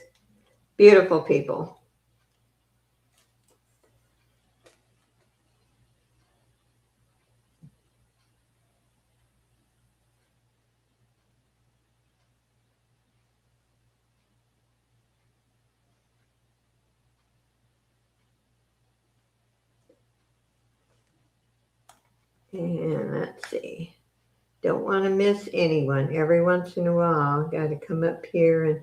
beautiful people. And let's see. Don't want to miss anyone. Every once in a while, got to come up here and,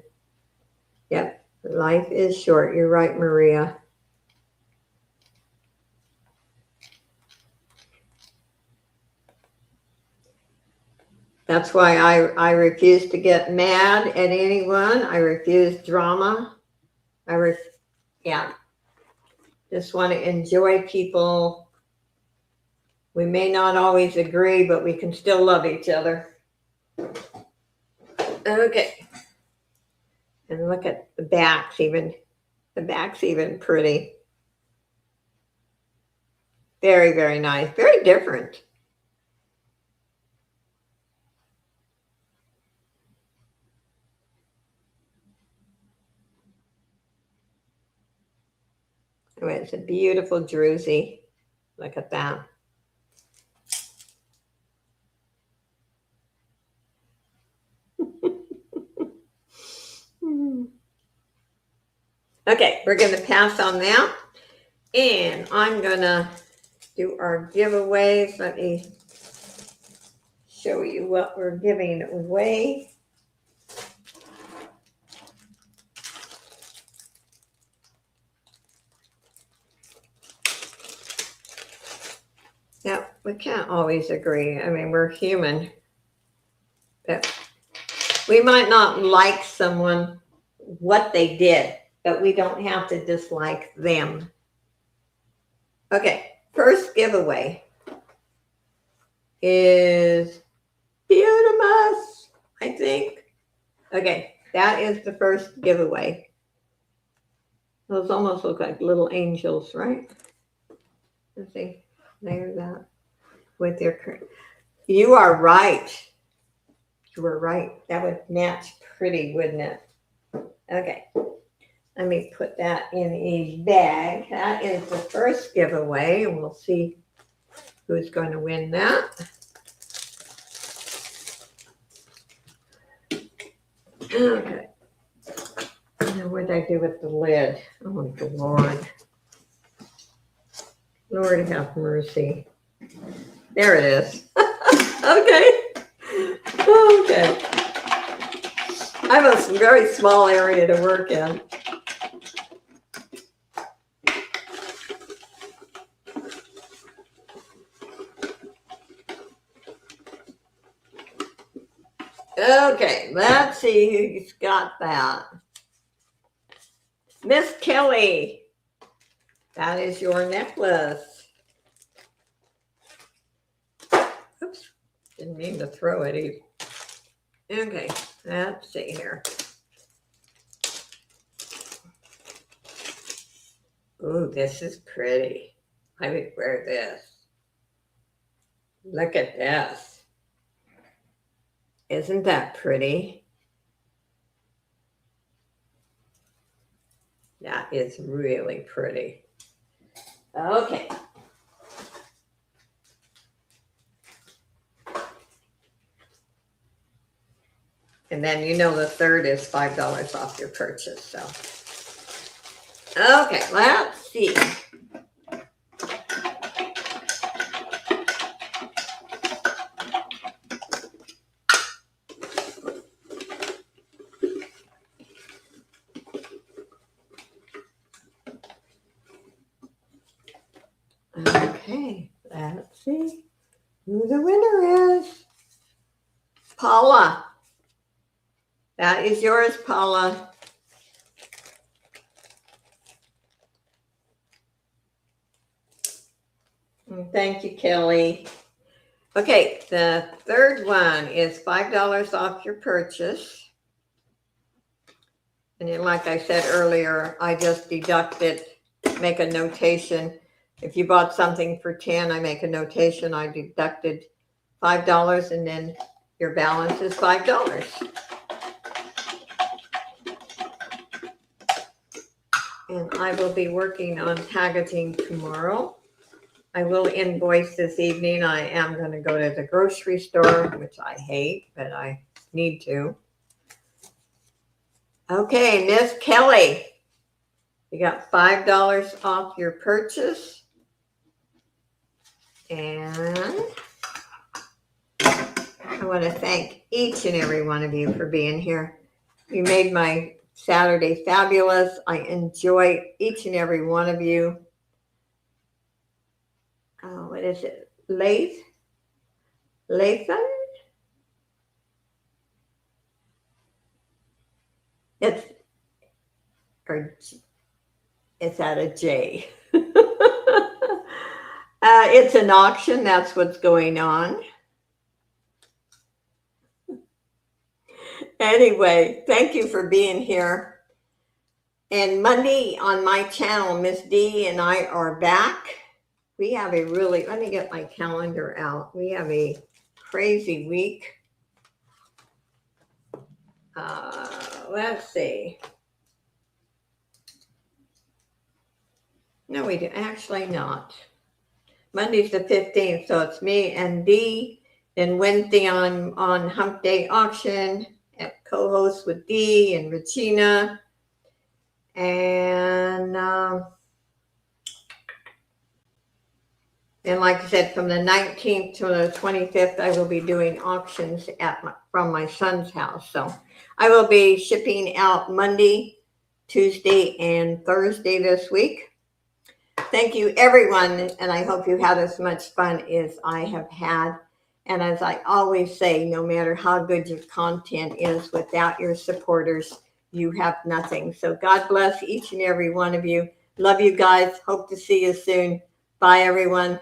yep, life is short. You're right, Maria. That's why I refuse to get mad at anyone. I refuse drama. Just want to enjoy people. We may not always agree, but we can still love each other. Okay. And look at the backs even. The back's even pretty. Very, very nice. Very different. Oh, it's a beautiful druzy. Look at that. Okay, we're going to pass on that. And I'm going to do our giveaways. Let me show you what we're giving away. Now, we can't always agree. I mean, we're human. But we might not like someone, what they did, but we don't have to dislike them. Okay, first giveaway is Beautimus, I think. Okay, that is the first giveaway. Those almost look like little angels, right? Let's see. There's that with your. You are right. You were right. That would match pretty, wouldn't it? Okay. Let me put that in a bag. That is the first giveaway, and we'll see who's going to win that. Okay. Now, what did I do with the lid? Oh, Lord. Lord have mercy. There it is. Okay. Okay. I have a very small area to work in. Okay, let's see who's got that. Miss Kelly, that is your necklace. Oops, didn't mean to throw it either. Okay, let's see here. Ooh, this is pretty. I would wear this. Look at this. Isn't that pretty? That is really pretty. Okay. And then you know the third is $5 off your purchase. So, okay, let's see. Okay, let's see who the winner is. Paula. That is yours, Paula. Thank you, Kelly. Okay, the third one is $5 off your purchase. And then, like I said earlier, I just deducted, make a notation. If you bought something for 10, I make a notation. I deducted $5, and then your balance is $5. And I will be working on packaging tomorrow. I will invoice this evening. I am going to go to the grocery store, which I hate, but I need to. Okay, Miss Kelly, you got $5 off your purchase. And I want to thank each and every one of you for being here. You made my Saturday fabulous. I enjoy each and every one of you. Oh, what is it? Lathan? It's at a J. It's an auction. That's what's going on. Anyway, thank you for being here. And Monday on my channel, Miss D and I are back. We have a really, let me get my calendar out. We have a crazy week. Let's see. No, we do actually not. Monday's the 15th, so it's me and Dee. Then Wednesday on Hump Day Auction at co-host with Dee and Regina. And like I said, from the 19th to the 25th, I will be doing auctions from my son's house. So I will be shipping out Monday, Tuesday, and Thursday this week. Thank you, everyone, and I hope you had as much fun as I have had. And as I always say, no matter how good your content is, without your supporters, you have nothing. So God bless each and every one of you. Love you guys. Hope to see you soon. Bye, everyone.